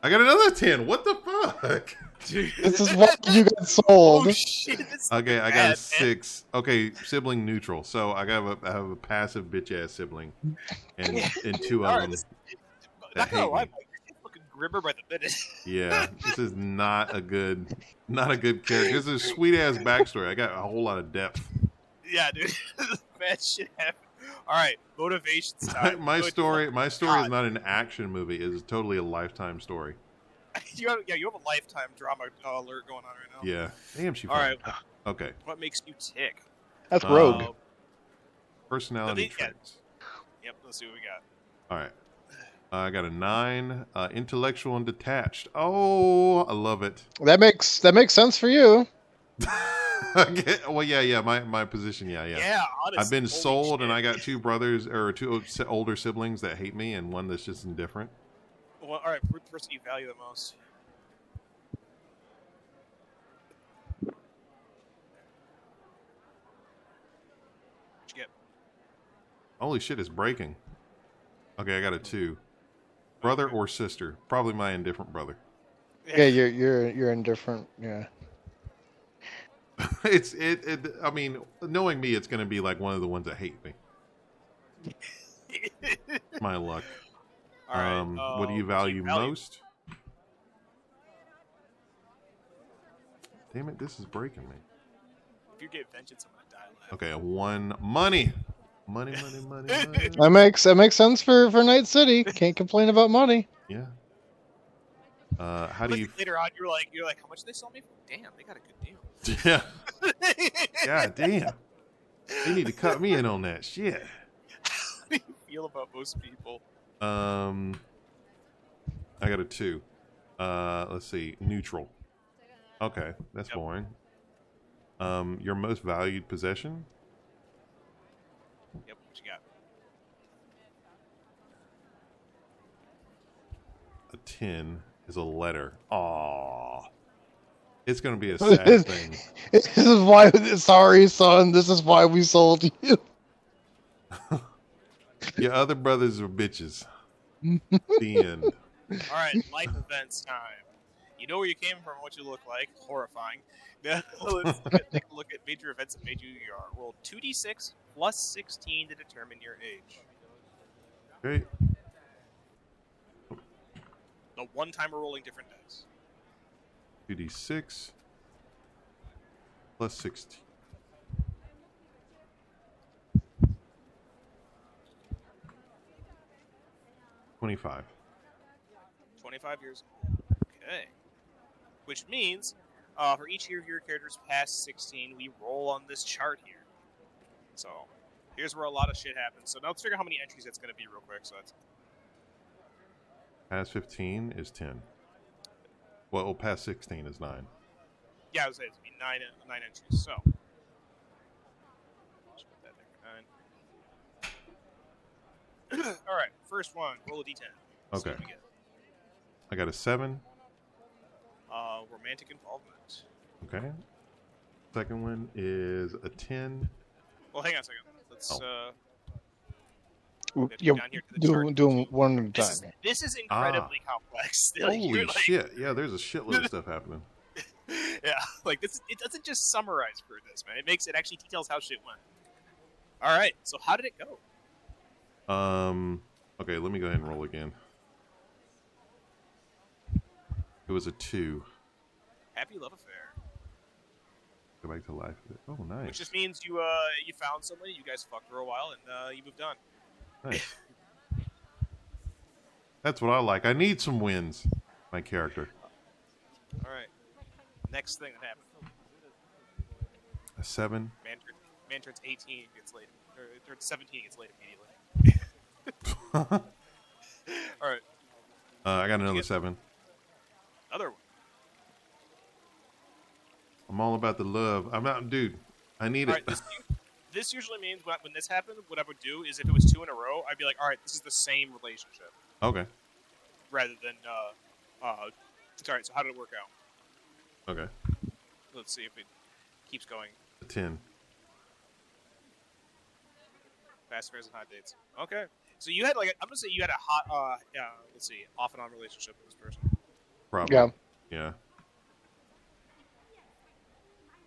A: I got another 10. What the fuck?
B: This is why you got sold.
F: Oh shit!
A: Okay, I got
F: bad,
A: a 6. Okay, sibling neutral. So I have a passive bitch ass sibling, and 2 of
F: All right,
A: them.
F: Not gonna lie,
A: me.
F: Mike, you're looking grimmer by the minute.
A: Yeah, this is not a good character. This is a sweet ass backstory. I got a whole lot of depth.
F: Yeah, dude, bad shit happened. All right, motivation time.
A: My
F: Good
A: story
F: fucking
A: is
F: God.
A: not an action movie. It's totally a lifetime story.
F: You have a lifetime drama alert going on right now.
A: Yeah. Damn, she.
F: All right,
A: Okay.
F: what makes you tick?
B: That's Rogue.
A: Personality
F: Yeah.
A: traits.
F: Yep, let's see what we got.
A: All right. I got a 9. Intellectual and detached. Oh, I love it.
B: That makes sense for you.
A: Okay, well, yeah. My position, yeah.
F: Yeah, honestly,
A: I've been
F: holy
A: sold,
F: shit.
A: and I got 2 brothers or 2 older siblings that hate me, and one that's just indifferent.
F: Well, all right, who's the person you value the most? What'd you get?
A: Holy shit, it's breaking. Okay, I got a 2. Brother or sister? Probably my indifferent brother.
B: Yeah, you're indifferent. Yeah.
A: I mean, knowing me, it's going to be like one of the ones that hate me. My luck.
F: All right.
A: What do you value most? Damn it, this is breaking me.
F: If you get vengeance, I'm gonna die laughing.
A: Okay, a 1. Money. Money.
B: That makes sense for Night City. Can't complain about money.
A: Yeah. How do you?
F: Later on, you're like, how much did they sell me for? Damn, they got a good deal.
A: Yeah. God damn. They need to cut me in on that shit.
F: How do you feel about most people?
A: I got a 2. Let's see. Neutral. Okay, that's boring. Your most valued possession?
F: Yep, what you got?
A: A 10 is a letter. Aww. It's gonna be a sad thing.
B: This is why. Sorry, son. This is why we sold you.
A: Your other brothers are bitches. The end.
F: All right, life events time. You know where you came from, what you look like. Horrifying. Now, let's take a look at major events that made you who you are. Roll 2d6 plus 16 to determine your age.
A: Okay.
F: The one time we're rolling different dice.
A: 2d6 plus 16. 25.
F: 25 years old. Okay. Which means, for each year of your characters past 16, we roll on this chart here. So, here's where a lot of shit happens. So now let's figure out how many entries that's going to be real quick. So that's
A: Past 15 is 10. Well, past 16 is 9.
F: yeah, I would say it's going to be nine entries. So, just put that there for 9. All right, first one, roll a d10. Let's see
A: Okay.
F: what we get.
A: I got a 7.
F: Romantic involvement.
A: Okay. Second one is a 10.
F: Well, hang on a second. Let's
B: Ooh,
F: get
B: yeah,
F: down here to the chart.
B: doing one at a
F: This
B: time.
F: is incredibly complex. Like,
A: Holy
F: you're like-
A: shit. Yeah, there's a shitload of stuff happening.
F: Yeah, like this. It doesn't just summarize for this, man. It actually details how shit went. All right, so how did it go?
A: Okay, let me go ahead and roll again. It was a 2.
F: Happy love affair,
A: Go back to life. Oh, nice.
F: which just means you found somebody, you guys fucked for a while, and you moved on.
A: Nice. That's what I like. I need some wins. My character.
F: All right, next thing that happened.
A: A 7.
F: Man turns 18, gets laid, or turns 17, gets laid immediately. All right,
A: I got another
F: get-
A: 7.
F: other one.
A: I'm all about the love. I'm out, dude. I need
F: All
A: it.
F: right, this usually means when this happened, what I would do is if it was 2 in a row, I'd be like, all right, this is the same relationship,
A: Okay.
F: rather than sorry. So how did it work out?
A: Okay.
F: Let's see if it keeps going.
A: A 10.
F: Fast fares and hot dates. Okay. So you had I'm gonna say you had a hot let's see, off and on relationship with this person.
A: Probably.
B: Yeah.
A: Yeah.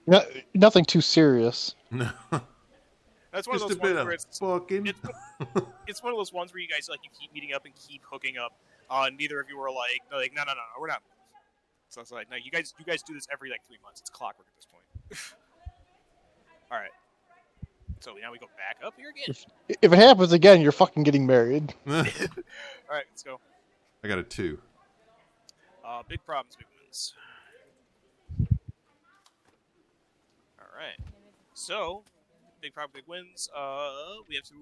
B: No, nothing too serious.
A: No.
F: That's one
A: Just
F: of
A: a
F: those
A: bit
F: ones
A: of
F: where it's
A: fucking.
F: it's one of those ones where you guys you keep meeting up and keep hooking up. Neither of you were like no, we're not. So it's like no, you guys do this every 3 months. It's clockwork at this point. All right. So now we go back up here again.
B: If it happens again, you're fucking getting married.
F: All right, let's go.
A: I got a 2.
F: Big problems, big wins. All right. So, big problem, big wins. We have to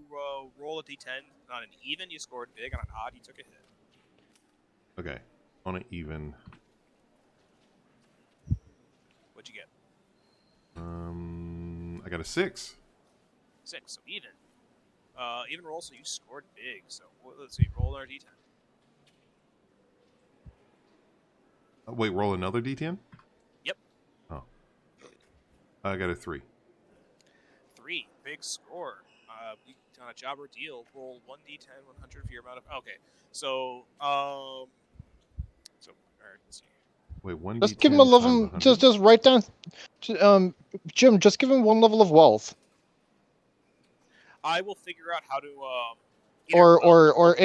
F: roll a d10. On an even, you scored big. On an odd, you took a hit.
A: Okay. On an even.
F: What'd you get?
A: I got a 6.
F: 6. So even. Even roll. So you scored big. So let's see. Roll our d10.
A: Wait, roll another D10?
F: Yep.
A: Oh. I got a 3.
F: 3. Big score. On a job or deal, roll 1d10, 100 for your amount of. Okay. So all right. Let's see.
A: Wait, 1
B: Just
A: D10
B: give him a level.
A: times 100?
B: Just write down. Jim, just give him one level of wealth,
F: I will figure out how to.
B: or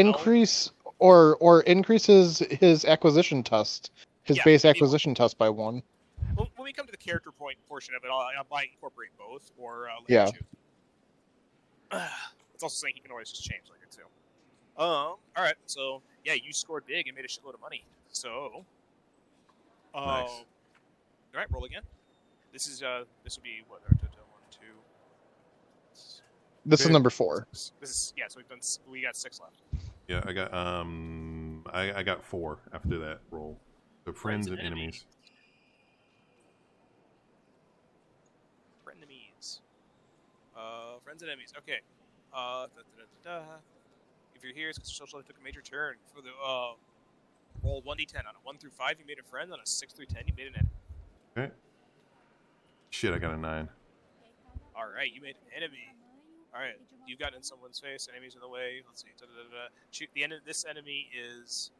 B: increase his acquisition test, his
F: Yeah,
B: base
F: he will.
B: acquisition test by 1.
F: When we come to the character point portion of it, I might incorporate both, or let
B: Yeah.
F: you choose. It's also saying he can always just change like it too. All right, so yeah, you scored big and made a shitload of money. So,
A: Nice.
F: all right, roll again. This will be what 1, 2.
B: This is
A: Okay.
B: number 4.
F: This is so we got 6 left.
A: Yeah, I got I got 4 after that roll. So friends and enemies.
F: Friends and enemies. Okay. If you're here, it's because social life took a major turn. For the roll 1d10. On a 1 through 5, you made a friend. On a 6 through 10, you made an enemy.
A: Okay. Shit, I got a 9.
F: All right, you made an enemy. All right, you've gotten in someone's face. Enemies in the way. Let's see. Shoot. The end of this enemy is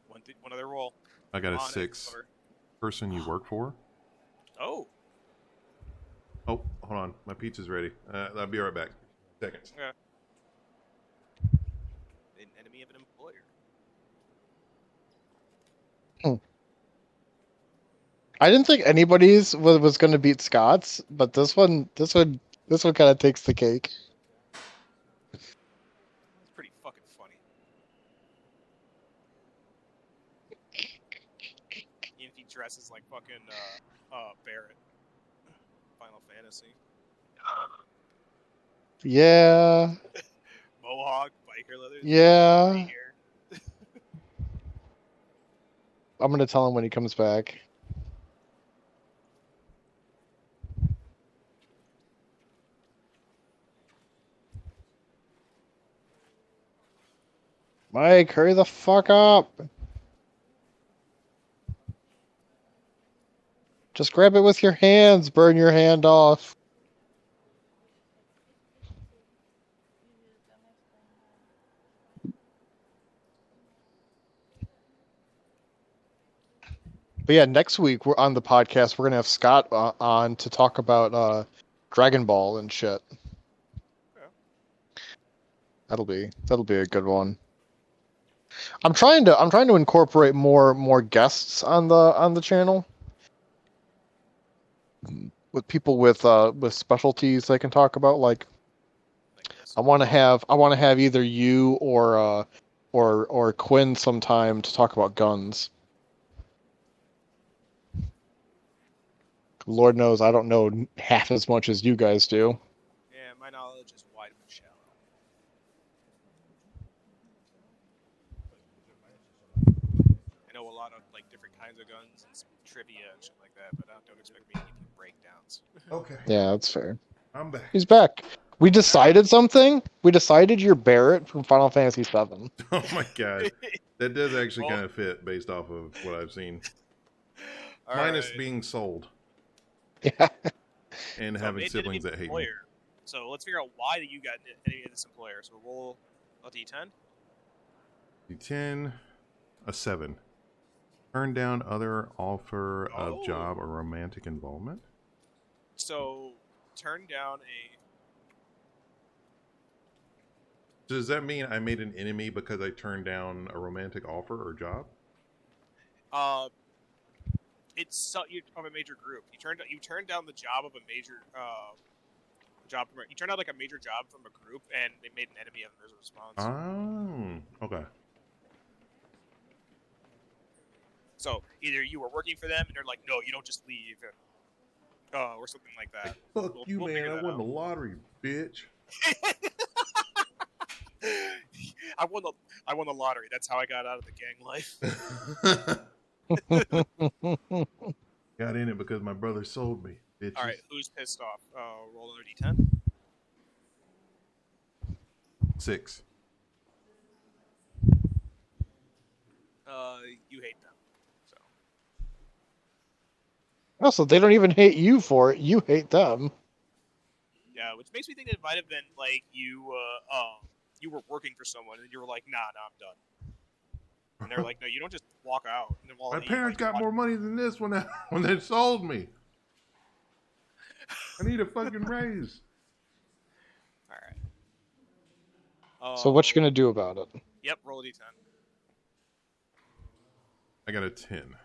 F: one other roll.
A: I got a
F: On it,
A: 6.
F: or-
A: Person you work for?
F: Oh,
A: Oh, hold on. My pizza's ready. I'll be right back. Seconds.
F: okay. An enemy of an employer.
B: I didn't think anybody's was going to beat Scott's, but this one kind of takes the cake.
F: It's pretty fucking funny. Even if he dresses like fucking Barrett. Final Fantasy.
B: Yeah,
F: Mohawk, biker leather.
B: yeah.
F: Hair.
B: I'm going to tell him when he comes back. Mike, hurry the fuck up. Just grab it with your hands. Burn your hand off. But yeah, next week we're on the podcast. We're gonna have Scott on to talk about Dragon Ball and shit.
F: Yeah.
B: That'll be a good one. I'm trying to incorporate more guests on the channel with people with specialties they can talk about. Like
F: Like this.
B: I want to have either you or Quinn sometime to talk about guns. Lord knows I don't know half as much as you guys do.
F: Yeah, my knowledge is wide but shallow. I know a lot of like different kinds of guns and some trivia and shit like that, but don't expect me to give you breakdowns.
A: Okay.
B: Yeah, that's fair.
A: I'm back.
B: He's back. We decided something. We decided you're Barrett from Final Fantasy VII.
A: Oh my god. That does actually
F: Well-
A: kind of fit based off of what I've seen.
F: All
A: Minus
F: right.
A: being sold
B: Yeah.
A: and
F: So
A: having
F: made
A: siblings that hate me.
F: employer. So let's figure out why you got any of this employer. So roll a d10.
A: D10, a 7. Turn down other offer of
F: Oh.
A: job or romantic involvement.
F: So turn down a.
A: Does that mean I made an enemy because I turned down a romantic offer or job?
F: It's of a major group. You turned down the job of a major job. You turned out like a major job from a group, and they made an enemy of them as a response.
A: Oh, okay.
F: So either you were working for them, and they're like, "No, you don't just leave," or something like that.
A: Fuck
F: We'll-
A: you,
F: we'll
A: man.
F: figure
A: I
F: that
A: won
F: out.
A: the lottery, bitch.
F: I won the lottery. That's how I got out of the gang life.
A: Got in it because my brother sold me, bitches.
F: All right, who's pissed off? Roll another d10.
A: 6.
F: You hate them. So
B: Also, they don't even hate you for it. You hate them.
F: yeah, which makes me think it might have been like you were working for someone, and you were like, "Nah, I'm done." And they're like, "No, you don't just walk out." And then, well,
A: My
F: you,
A: parents
F: like,
A: got more money than this when they sold me. I need a fucking raise.
F: All right.
B: So what you gonna do about it?
F: Yep, roll a d10.
A: I got a 10.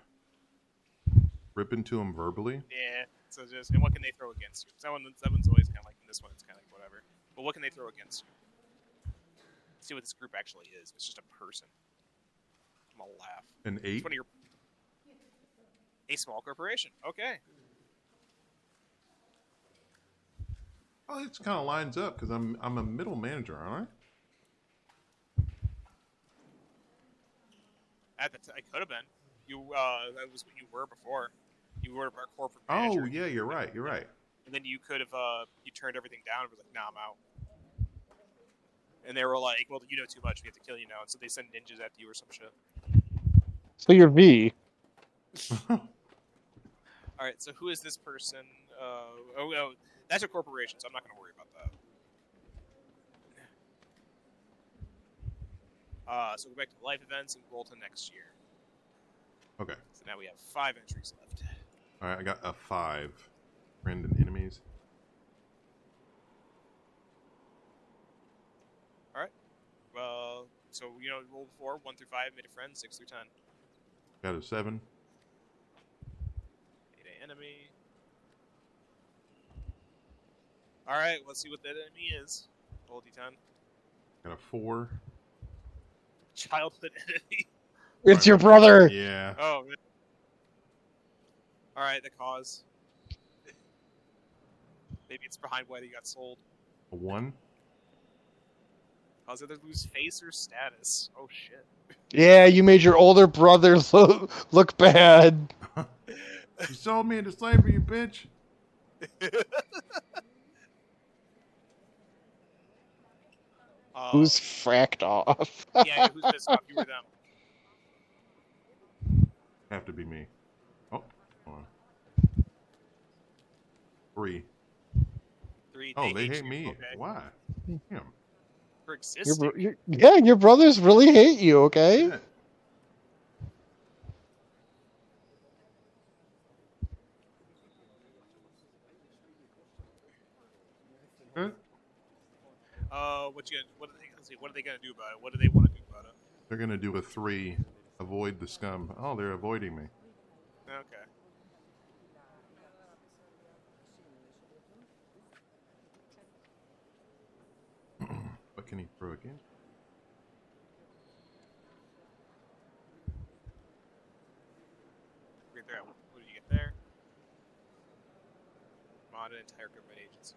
A: Rip into him verbally.
F: Yeah. So just and what can they throw against you? That one's always kind of like this one. It's kind of like whatever. But what can they throw against you? Let's see what this group actually is. It's just a person. I'm gonna laugh.
A: An 8.
F: It's one of your a small corporation. Okay.
A: Oh, it kind of lines up because I'm a middle manager, aren't
F: I could have been. You that was what you were before. You were our corporate
A: I?
F: manager.
A: Oh, yeah, you're right. You're right.
F: And then you could have you turned everything down and was like, "Nah, I'm out." And they were like, "Well, you know too much. We have to kill you now." And so they send ninjas after you or some shit.
B: So you're V.
F: All right. So who is this person? Oh, that's a corporation, so I'm not going to worry about that. So go back to life events and roll to next year.
A: Okay.
F: So now we have 5 entries left.
A: All right, I got a 5. Friend and enemies.
F: All right. So roll before 1 through 5, made a friend. 6 through 10,
A: Got a 7.
F: made an enemy. All right, let's see what that enemy is. Roll D10.
A: Got a 4.
F: Childhood enemy.
B: It's your brother.
A: Yeah.
F: Oh, man. All right, the cause. Maybe it's behind why they got sold.
A: A 1.
F: Cause either lose face or status. Oh shit.
B: Yeah, you made your older brother look bad.
A: You sold me into slavery, you bitch.
B: Who's fracked off?
F: Yeah, who's pissed off? You or them?
A: Have to be me. Oh, hold on. 3.
F: 3.
A: Oh, they hate
F: you.
A: me.
F: Okay.
A: Why? Damn.
F: For existing.
B: Your brothers really hate you. Okay.
A: Yeah. Huh?
F: What are they gonna do about it? What do they want to do about it?
A: They're gonna do a 3. Avoid the scum. Oh, they're avoiding me.
F: Okay.
A: What can he throw again?
F: What did you get there? Mod an entire government agency.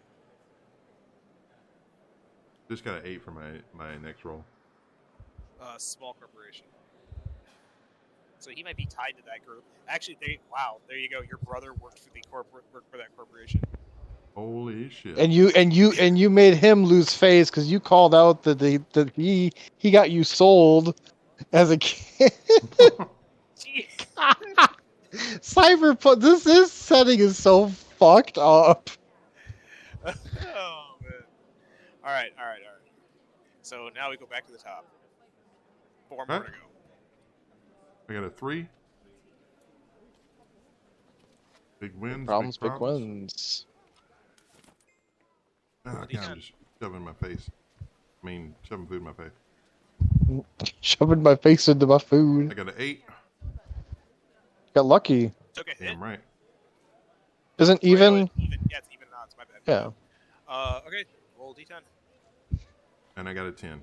A: Just got an 8 for my next roll.
F: Small corporation. So he might be tied to that group. Actually, there you go. Your brother worked for that corporation.
A: Holy shit!
B: And you made him lose face because you called out that he got you sold as a kid. Cyberpunk. This setting is so fucked up.
F: Oh man! All right. So now we go back to the top. 4 more to go.
A: I got a 3. Big wins.
B: Problems,
A: big
B: big wins.
A: I can't just shove it in my face. I mean, shoving food in my face.
B: Shoving my face into my
A: I
B: food.
A: got an 8.
B: Got lucky.
F: Took a hit.
A: Damn right.
B: Isn't even?
F: Even. Yeah, it's even odds. My bad.
B: Yeah.
F: Okay. Roll D10.
A: And I got a 10.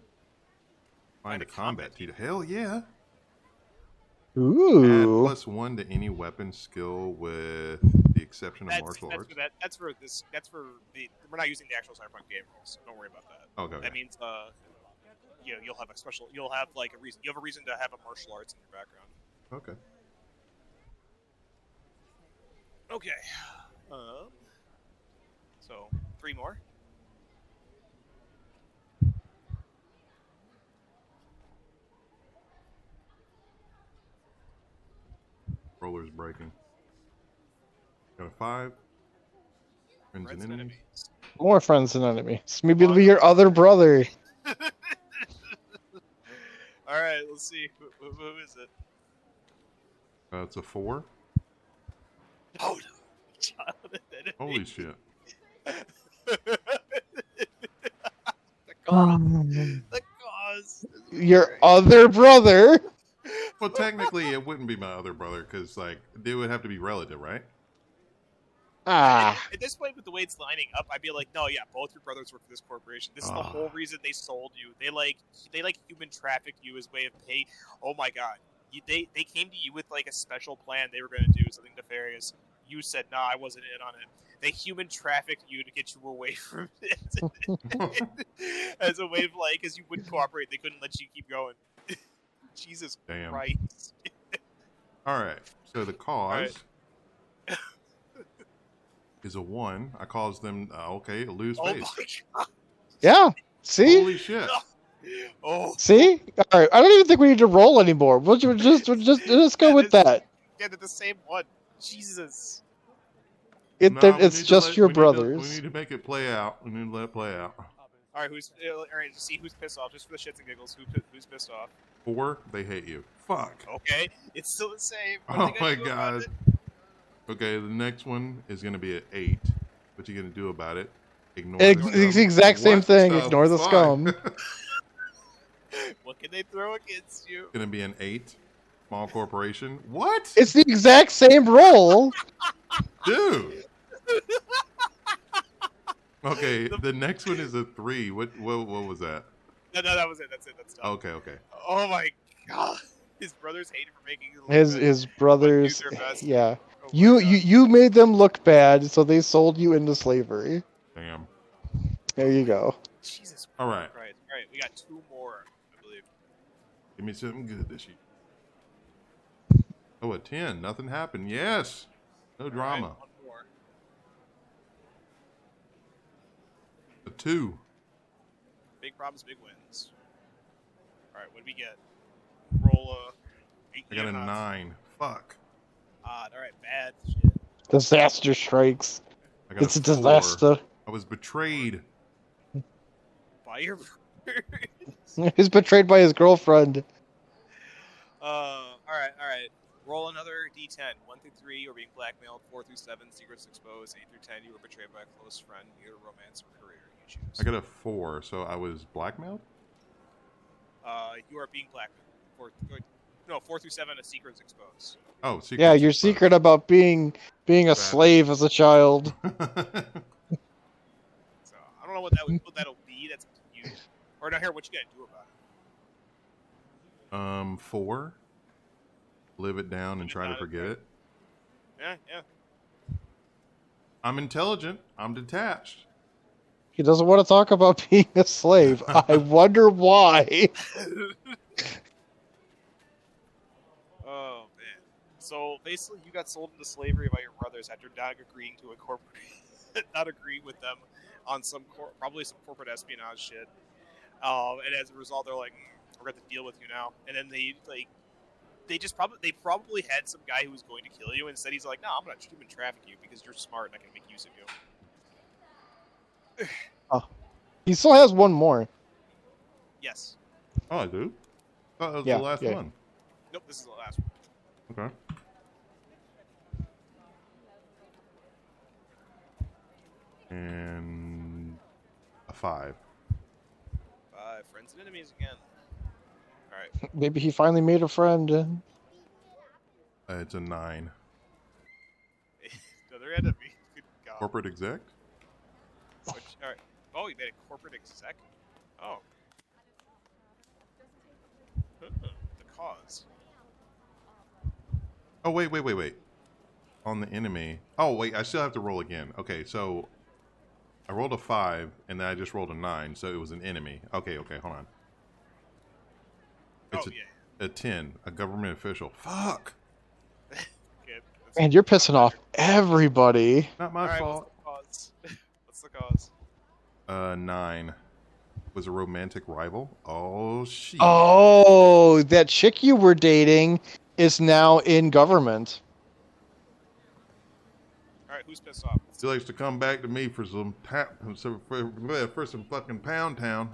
A: Find a combat teeter. Hell yeah.
B: Ooh.
A: Add +1 to any weapon skill with the exception of martial arts.
F: That's for the. We're not using the actual Cyberpunk game rules. So don't worry about that.
A: Okay.
F: That means you'll have a special. You'll have like a reason. You have a reason to have a martial arts in your background.
A: Okay.
F: Okay. So 3 more.
A: Roller's breaking. Got a 5. Friends and enemies.
B: More friends than enemies. Maybe it'll be your other brother.
F: All right. Let's see. Who is it?
A: It's a 4.
F: Oh no. Childhood enemy.
A: Holy shit.
F: The cause.
B: Your other brother.
A: Well, technically, it wouldn't be my other brother because, like, they would have to be relative, right?
B: Ah.
F: At this point, with the way it's lining up, I'd be like, no, yeah, both your brothers work for this corporation. This is the whole reason they sold you. They human trafficked you as way of pay. Oh my god, they came to you with like a special plan. They were going to do something nefarious. You said, nah, I wasn't in on it. They human trafficked you to get you away from it. As a way of like, because you wouldn't cooperate, they couldn't let you keep going. Jesus
A: Damn.
F: Christ.
A: All right. So the cause
F: Right.
A: is a 1. I caused them, lose
F: Oh
A: face.
F: my god.
B: Yeah. See?
A: Holy shit.
F: Oh.
B: See? All right. I don't even think we need to roll anymore. We'll just go with that.
F: Yeah, they're the same one. Jesus.
A: No, we
B: It's
A: need to
B: just your
A: we
B: brothers.
A: need to make it play out. We need to let it play out.
F: All right, to see who's pissed off, just for the shits and giggles. Who's pissed off?
A: 4, they hate you. Fuck.
F: Okay, it's still the same. What are
A: Oh
F: they gonna
A: my
F: do about
A: god.
F: it?
A: Okay, the next one is gonna be an 8. What you gonna do about it? Ignore
B: It's
A: the
B: the
A: scum.
B: exact same
A: What
B: thing. Ignore the
A: fuck?
B: scum.
F: What can they throw against you?
A: Gonna be an 8. Small corporation. What?
B: It's the exact same roll.
A: Dude. Okay, the next one is a 3. What was that?
F: No, that was it. That's it. That's done.
A: Okay.
F: Oh my god, his brothers hated for making
B: His brothers,
F: their best.
B: yeah.
F: Oh my
B: You
F: God.
B: you made them look bad, so they sold you into slavery.
A: Damn.
B: There you go.
F: Jesus.
A: All right.
F: Christ. All right, we got 2 more, I believe.
A: Give me something good this year. Oh, a 10. Nothing happened. Yes. No drama.
F: All right, 1 more.
A: A 2.
F: Big problems, big wins. All right, what do we get? Roll a.
A: I got a 9. Fuck.
F: Odd. All right, bad shit.
B: Disaster strikes.
A: I got
B: It's a
A: 4.
B: disaster.
A: I was betrayed.
F: By your.
B: He's betrayed by his girlfriend.
F: All right. Roll another D10. 1 through 3, you were being blackmailed. 4 through 7, secrets exposed. 8 through 10, you were betrayed by a close friend. Either romance or career, you choose.
A: I got a 4, so I was blackmailed?
F: You are being blackmailed. 4 through 7, a secret's exposed.
A: Oh, secret.
B: Yeah, your secret about being a slave as a child.
F: So I don't know what that'll be. That's up to you. Or not here. What you gonna do about it?
A: 4. Live it down and try to forget it.
F: Yeah.
A: I'm intelligent. I'm detached.
B: He doesn't want to talk about being a slave. I wonder why.
F: Oh man. So basically, you got sold into slavery by your brothers after not agreeing to not agreeing with them on probably some corporate espionage shit. And as a result, they're like, "We're going to deal with you now." And then they probably had some guy who was going to kill you, and instead he's like, "No, I'm going to human traffic you because you're smart and I can make use of you."
B: He still has one more.
F: Yes.
A: Oh, I do? Oh, that was
B: Yeah,
A: the last
B: yeah.
A: one.
F: Nope. This is the last one.
A: Okay. And a 5.
F: 5 friends and enemies again. All right.
B: Maybe he finally made a friend.
A: It's a 9.
F: Another enemy. Good God.
A: Corporate exec?
F: All right. Oh, you made a corporate exec. Oh. The cause.
A: Oh, wait. On the enemy. Oh, wait, I still have to roll again. Okay, so I rolled a 5, and then I just rolled a 9, so it was an enemy. Okay, hold on. It's a 10, a government official. Fuck!
F: Okay,
B: Man, you're pissing off everybody.
A: Not my
F: Alright,
A: fault.
F: what's the cause?
A: 9. Was a romantic rival. Oh, shit.
B: Oh, that chick you were dating is now in government.
F: Alright, who's pissed off?
A: She likes to come back to me for some for some fucking Pound Town.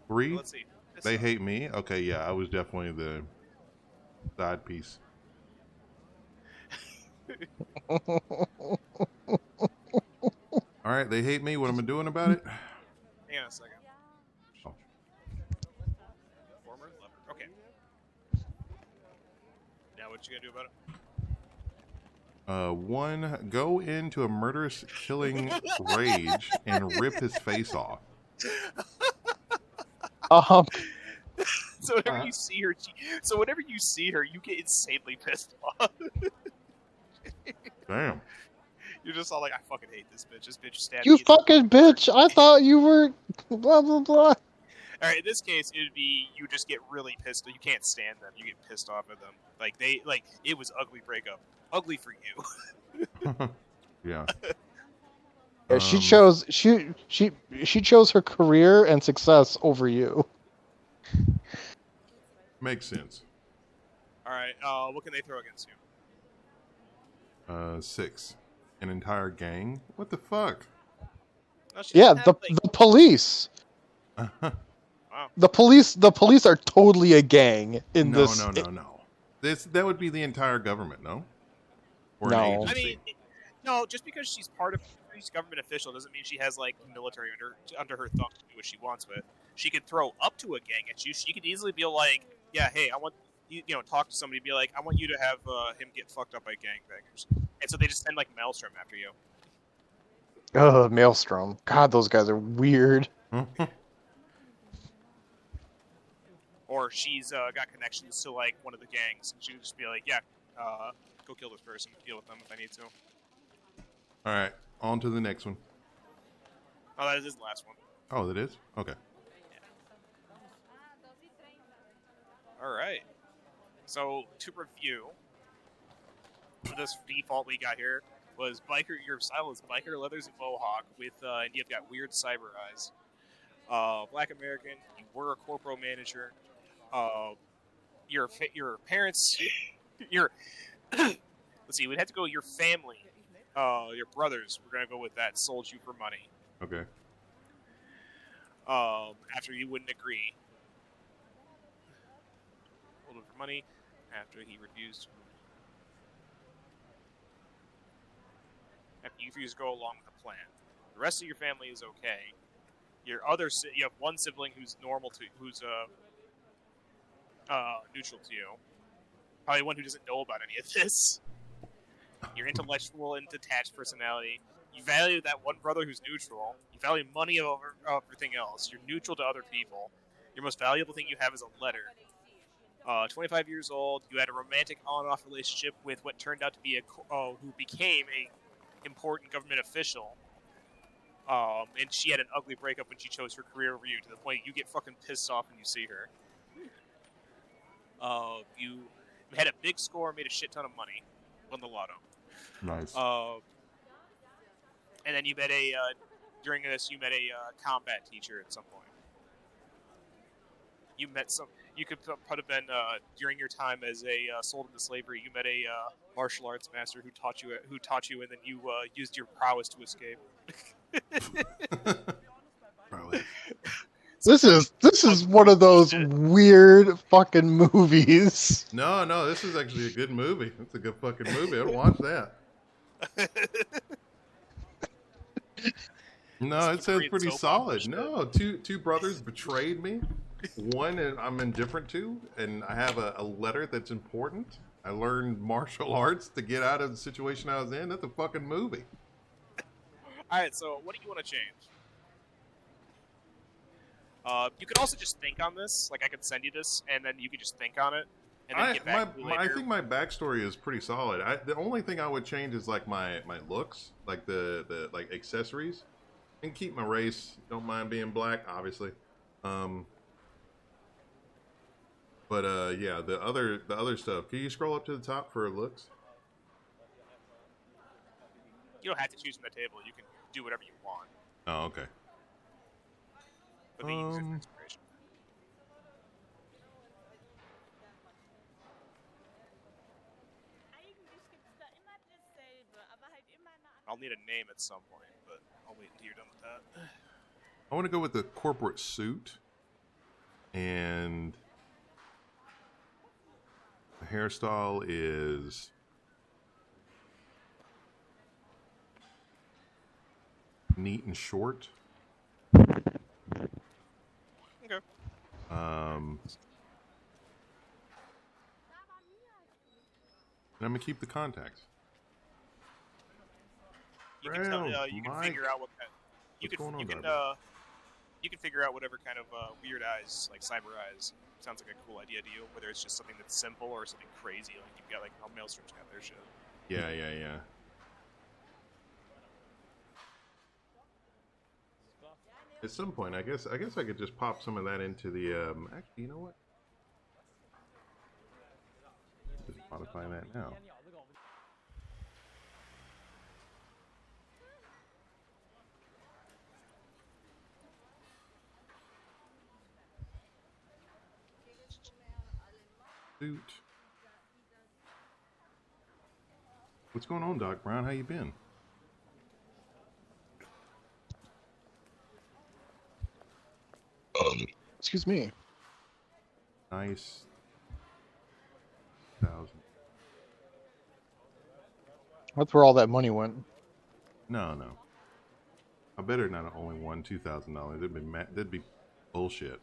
A: 3.
F: Let's see.
A: They hate me. Okay, yeah, I was definitely the side piece. All right, they hate me. What am I doing about it?
F: Hang on a second.
A: Oh.
F: Former lover. Okay. Now what you gonna do about it?
A: 1, go into a murderous killing rage and rip his face off.
F: So whenever you see her, you get insanely pissed off.
A: Damn.
F: You're just all like, I fucking hate this bitch. This bitch stabbed
B: You
F: me.
B: fucking bitch! I thought you were blah blah blah.
F: Alright, in this case, it would be you just get really pissed. You can't stand them. You get pissed off at them. Like it was ugly breakup. Ugly for you.
A: Yeah.
B: Yeah, she chose her career and success over you.
A: Makes sense.
F: Alright, what can they throw against you?
A: 6. An entire gang? What the fuck?
F: No, she
B: Yeah,
F: doesn't have, like,
B: the police.
F: wow.
B: The police are totally a gang in
A: No,
B: this.
A: no. That would be the entire government, no? Or an
B: No.
F: I
A: agency.
F: mean, no, just because she's she's a government official doesn't mean she has like military under her thumb to do what she wants with. She could throw up to a gang at you. She could easily be like, "Yeah, hey, I want you know, talk to somebody, be like, I want you to have him get fucked up by gangbangers," and so they just send like Maelstrom after you.
B: Ugh, Maelstrom. God, those guys are weird.
F: Or she's got connections to like one of the gangs, and she would just be like, "Yeah, go kill this person, deal with them if I need to."
A: All right, on to the next one.
F: Oh, that is the last one.
A: Oh, that is? Okay.
F: All right. So to review, for this default we got here was biker. Your style is biker, leathers, and mohawk with, and you've got weird cyber eyes. Black American. You were a corporal manager. Your parents. Your let's see. We'd have to go. Your family. Your brothers. We're gonna go with that. Sold you for money.
A: Okay.
F: After you wouldn't agree. Sold him for money. After he refused. After you refuse to go along with the plan. The rest of your family is okay. You have one sibling who's who's neutral to you. Probably one who doesn't know about any of this. Your intellectual and detached personality. You value that one brother who's neutral. You value money over everything else. You're neutral to other people. Your most valuable thing you have is a letter. 25 years old. You had a romantic on-off relationship with what turned out to be who became a important government official. And she had an ugly breakup when she chose her career over you, to the point you get fucking pissed off when you see her. You had a big score, made a shit ton of money, won the lotto.
A: Nice.
F: And then you met during this, you met a combat teacher at some point. You could have been, during your time as a sold into slavery, you met a martial arts master who taught you, and then you used your prowess to escape.
A: Probably.
B: This is one of those weird fucking movies.
A: No, this is actually a good movie. It's a good fucking movie. I'd watch that. No, it sounds pretty solid. No, two brothers betrayed me. One and I'm indifferent to, and I have a letter that's important. I learned martial arts to get out of the situation I was in. That's a fucking movie.
F: Alright, so what do you want to change? You could also just think on this. Like, I could send you this, and then you could just think on it, and then get back to me later.
A: I think my backstory is pretty solid. The only thing I would change is like my looks, like the like accessories, and keep my race. Don't mind being black, obviously. But yeah, the other stuff. Can you scroll up to the top for looks?
F: You don't have to choose from the table. You can do whatever you want.
A: Oh, okay.
F: But they use it for inspiration. I'll need a name at some point, but I'll wait until you're done with that.
A: I want to go with the corporate suit, and the hairstyle is neat and short.
F: Okay.
A: And I'm gonna keep the contacts.
F: You can figure out what kind. You can figure out whatever kind of weird eyes, like cyber eyes. Sounds like a cool idea to you. Whether it's just something that's simple or something crazy, like you've got like how Maelstrom's got their shit.
A: Yeah. At some point, I guess I could just pop some of that into the. Actually, you know what? Just modify that now. Suit. What's going on, Doc Brown? How you been?
B: Excuse me.
A: Nice. 1,000.
B: That's where all that money went.
A: No. I better not have only won $2,000. That'd be bullshit.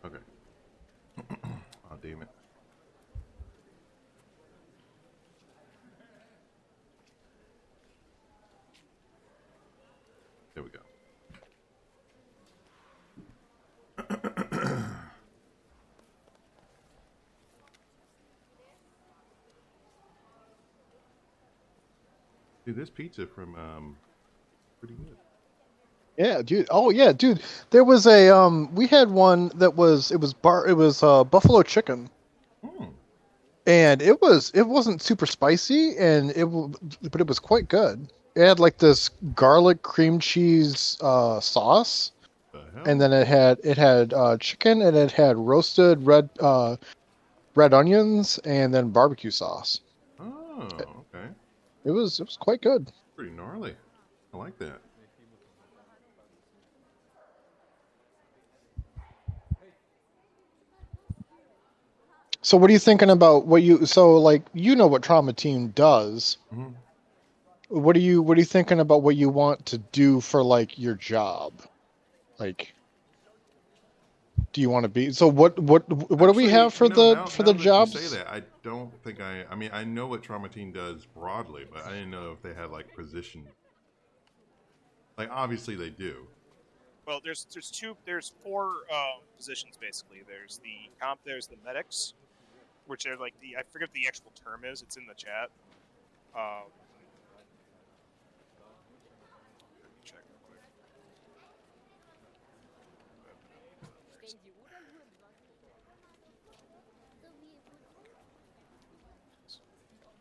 A: Okay. Oh, damn it. There we go. Dude, this pizza from pretty good.
B: Yeah, dude. Oh yeah, dude. There was a we had one that was buffalo chicken.
A: Hmm.
B: And it wasn't super spicy, and but it was quite good. It had like this garlic cream cheese sauce,
A: The hell?
B: and then it had chicken, and it had roasted red onions, and then barbecue sauce.
A: Oh, okay.
B: It was quite good.
A: Pretty gnarly. I like that.
B: So what are you thinking about you know what Trauma Team does?
A: Mm-hmm.
B: What are you thinking about what you want to do for like your job? Like, do you want to be? So what do we have for the
A: now
B: for the
A: that
B: jobs?
A: you say that, I don't think I mean, I know what Trauma Team does broadly, but I didn't know if they had like position. Like, obviously they do.
F: Well, there's four positions basically. There's the medics, which are like I forget what the actual term is. It's in the chat. Let me check real quick.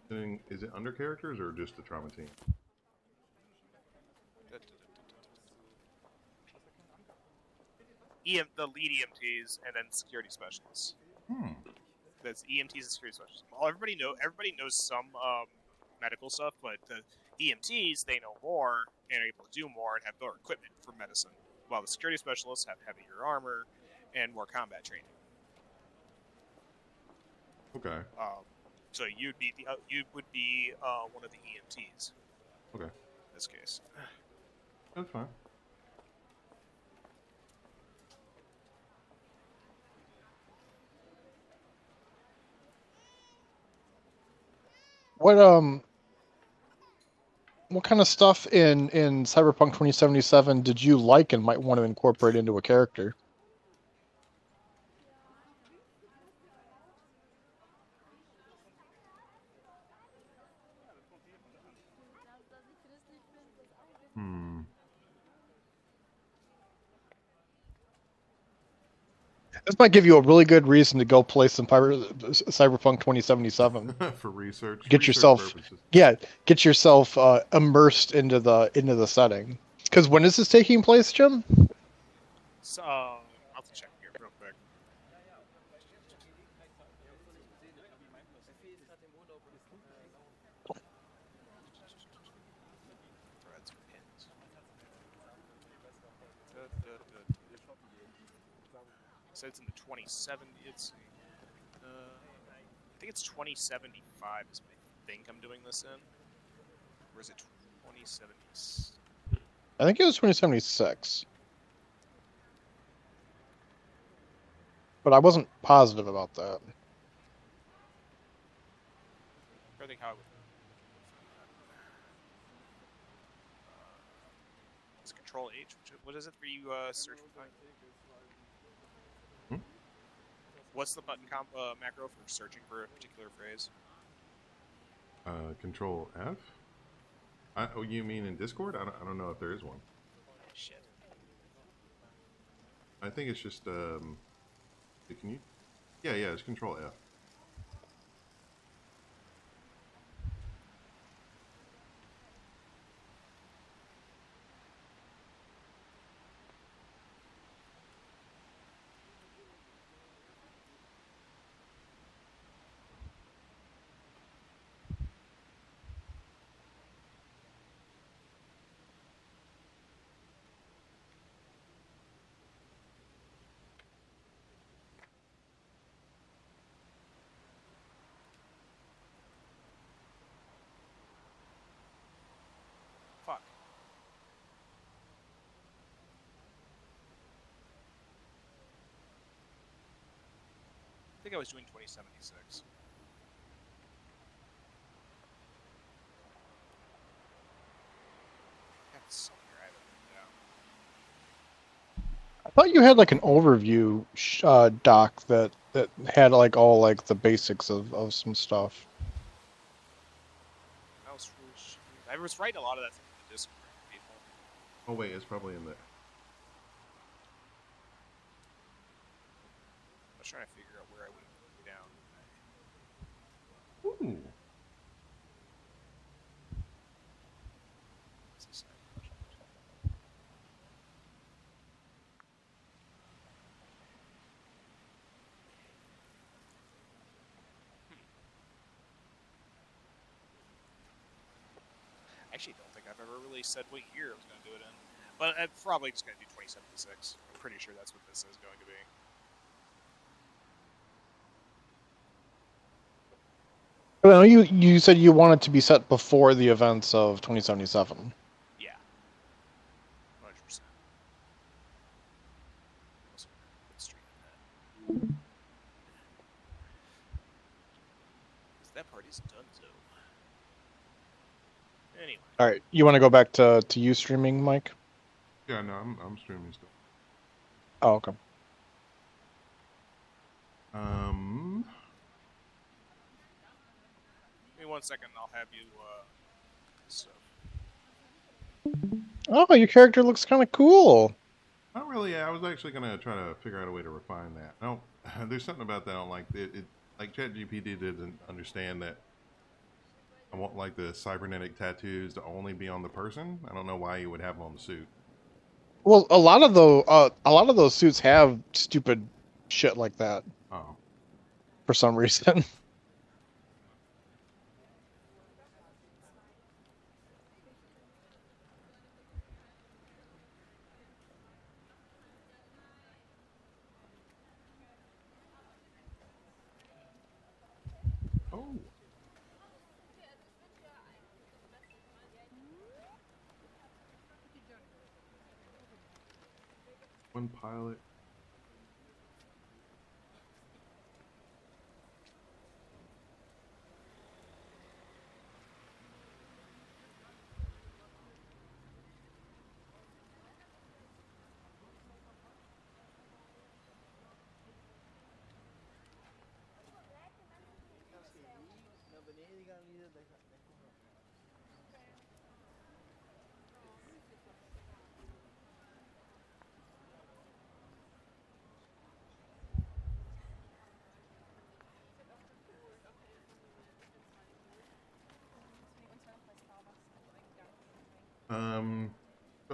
A: And is it under characters or just the Trauma Team?
F: The lead EMTs and then security specialists.
A: Hmm.
F: That's EMTs and security specialists. Everybody knows some medical stuff, but the EMTs, they know more and are able to do more and have more equipment for medicine, while the security specialists have heavier armor and more combat training.
A: Okay.
F: So you would be one of the EMTs.
A: Okay.
F: In this case.
A: That's fine.
B: What kind of stuff in Cyberpunk 2077 did you like and might want to incorporate into a character?
A: Hmm.
B: This might give you a really good reason to go play some Cyberpunk 2077.
A: For research.
B: Get
A: research
B: yourself,
A: purposes.
B: get yourself immersed into the setting. Because when is this taking place, Jim?
F: So I'll have to check here real quick. Threads or pins. So it's in the 2070. I think it's 2075 is what I think I'm doing this in. Or is it 2070?
B: I think it was 2076. But I wasn't positive about that.
F: I think how I would. It's Control H. What is it for you search for? What's the button macro for searching for a particular phrase?
A: Control F. Oh, you mean in Discord? I don't know if there is one.
F: Shit.
A: I think it's just can you? Yeah, it's Control F.
F: Fuck. I think I was doing 2076. That's somewhere I have it written down.
B: I thought you had like an overview doc that had like all like the basics of some stuff.
F: I was writing a lot of that stuff in the Discord. People.
A: Oh wait, it's probably in there.
F: I was trying to figure out where I would have put it down.
A: Ooh.
F: It's a side project. I actually don't think I've ever really said what year I was going to do it in. But I'm probably just going to do 2076. I'm pretty sure that's what this is going to be.
B: But I know you said you wanted to be set before the events of 2077.
F: Yeah. 100%. Also, let's stream that. 'Cause that party's done, so. Anyway.
B: All right, you want to go back to you streaming, Mike?
A: Yeah, no, I'm streaming still.
B: Oh, okay.
F: Give me 1 second, and I'll have you. So.
B: Oh, your character looks kind of cool.
A: Not really. I was actually gonna try to figure out a way to refine that. No, there's something about that I don't like. It like ChatGPT didn't understand that. I want like the cybernetic tattoos to only be on the person. I don't know why you would have them on the suit.
B: Well, a lot of those suits have stupid shit like that
A: Oh,
B: for some reason.
A: oh. One pilot.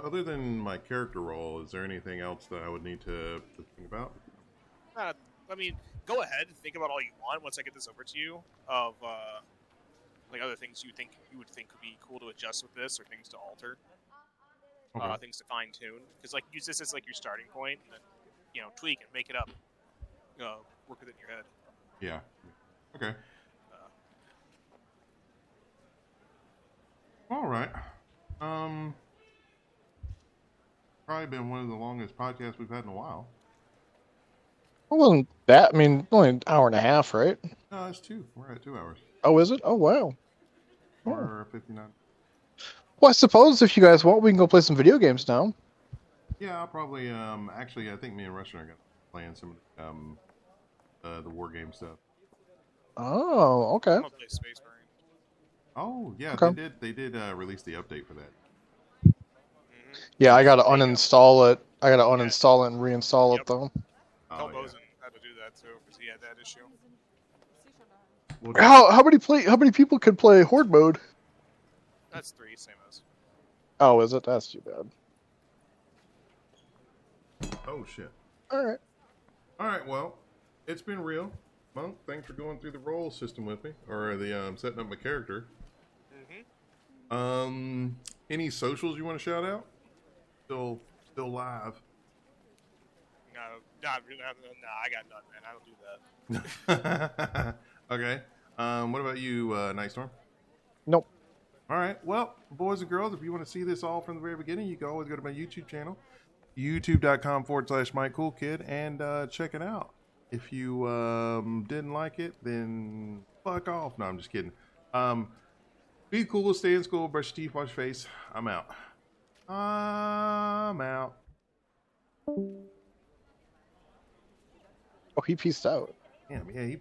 A: Other than my character role, is there anything else that I would need to think about?
F: I mean, go ahead and think about all you want once I get this over to you. Of like other things you would think would be cool to adjust with this, or things to alter,
A: Okay.
F: things to fine tune. Because like use this as like your starting point, and then tweak it, make it up, work with it in your head.
A: Yeah. Okay. All right. Probably been one of the longest podcasts we've had in a while.
B: It wasn't that. I mean, only an hour and a half, right?
A: No, it's 2. We're at 2 hours.
B: Oh, is it? Oh, wow.
A: Or 59.
B: Well, I suppose if you guys want, we can go play some video games now.
A: Yeah, I'll probably. Actually, I think me and Russian are gonna play in some the war game stuff.
B: Oh, okay.
F: I'm gonna play Space Marine.
A: Oh yeah,
B: Okay.
A: they did release the update for that.
B: Yeah, I gotta uninstall it. I gotta uninstall it and reinstall it though.
F: Tell
A: Oh, yeah.
F: Bozen had to do that too because he had that issue.
A: Well,
B: How many people could play Horde mode?
F: That's 3, same as.
B: Oh, is it? That's too bad.
A: oh shit.
B: All right.
A: All right, well, it's been real. Monk, thanks for going through the role system with me, or the setting up my character. Any socials you want to shout out? Still live.
F: No, I got nothing, man. I don't do that.
A: Okay. What about you, Nightstorm?
B: Nope.
A: All right. Well, boys and girls, if you want to see this all from the very beginning, you can always go to my YouTube channel, youtube.com/MikeCoolKid, and check it out. If you didn't like it, then fuck off. No, I'm just kidding. Be cool, stay in school, brush your teeth, wash your face. I'm out. I'm out.
B: Oh, he pieced out.
A: Damn, yeah, he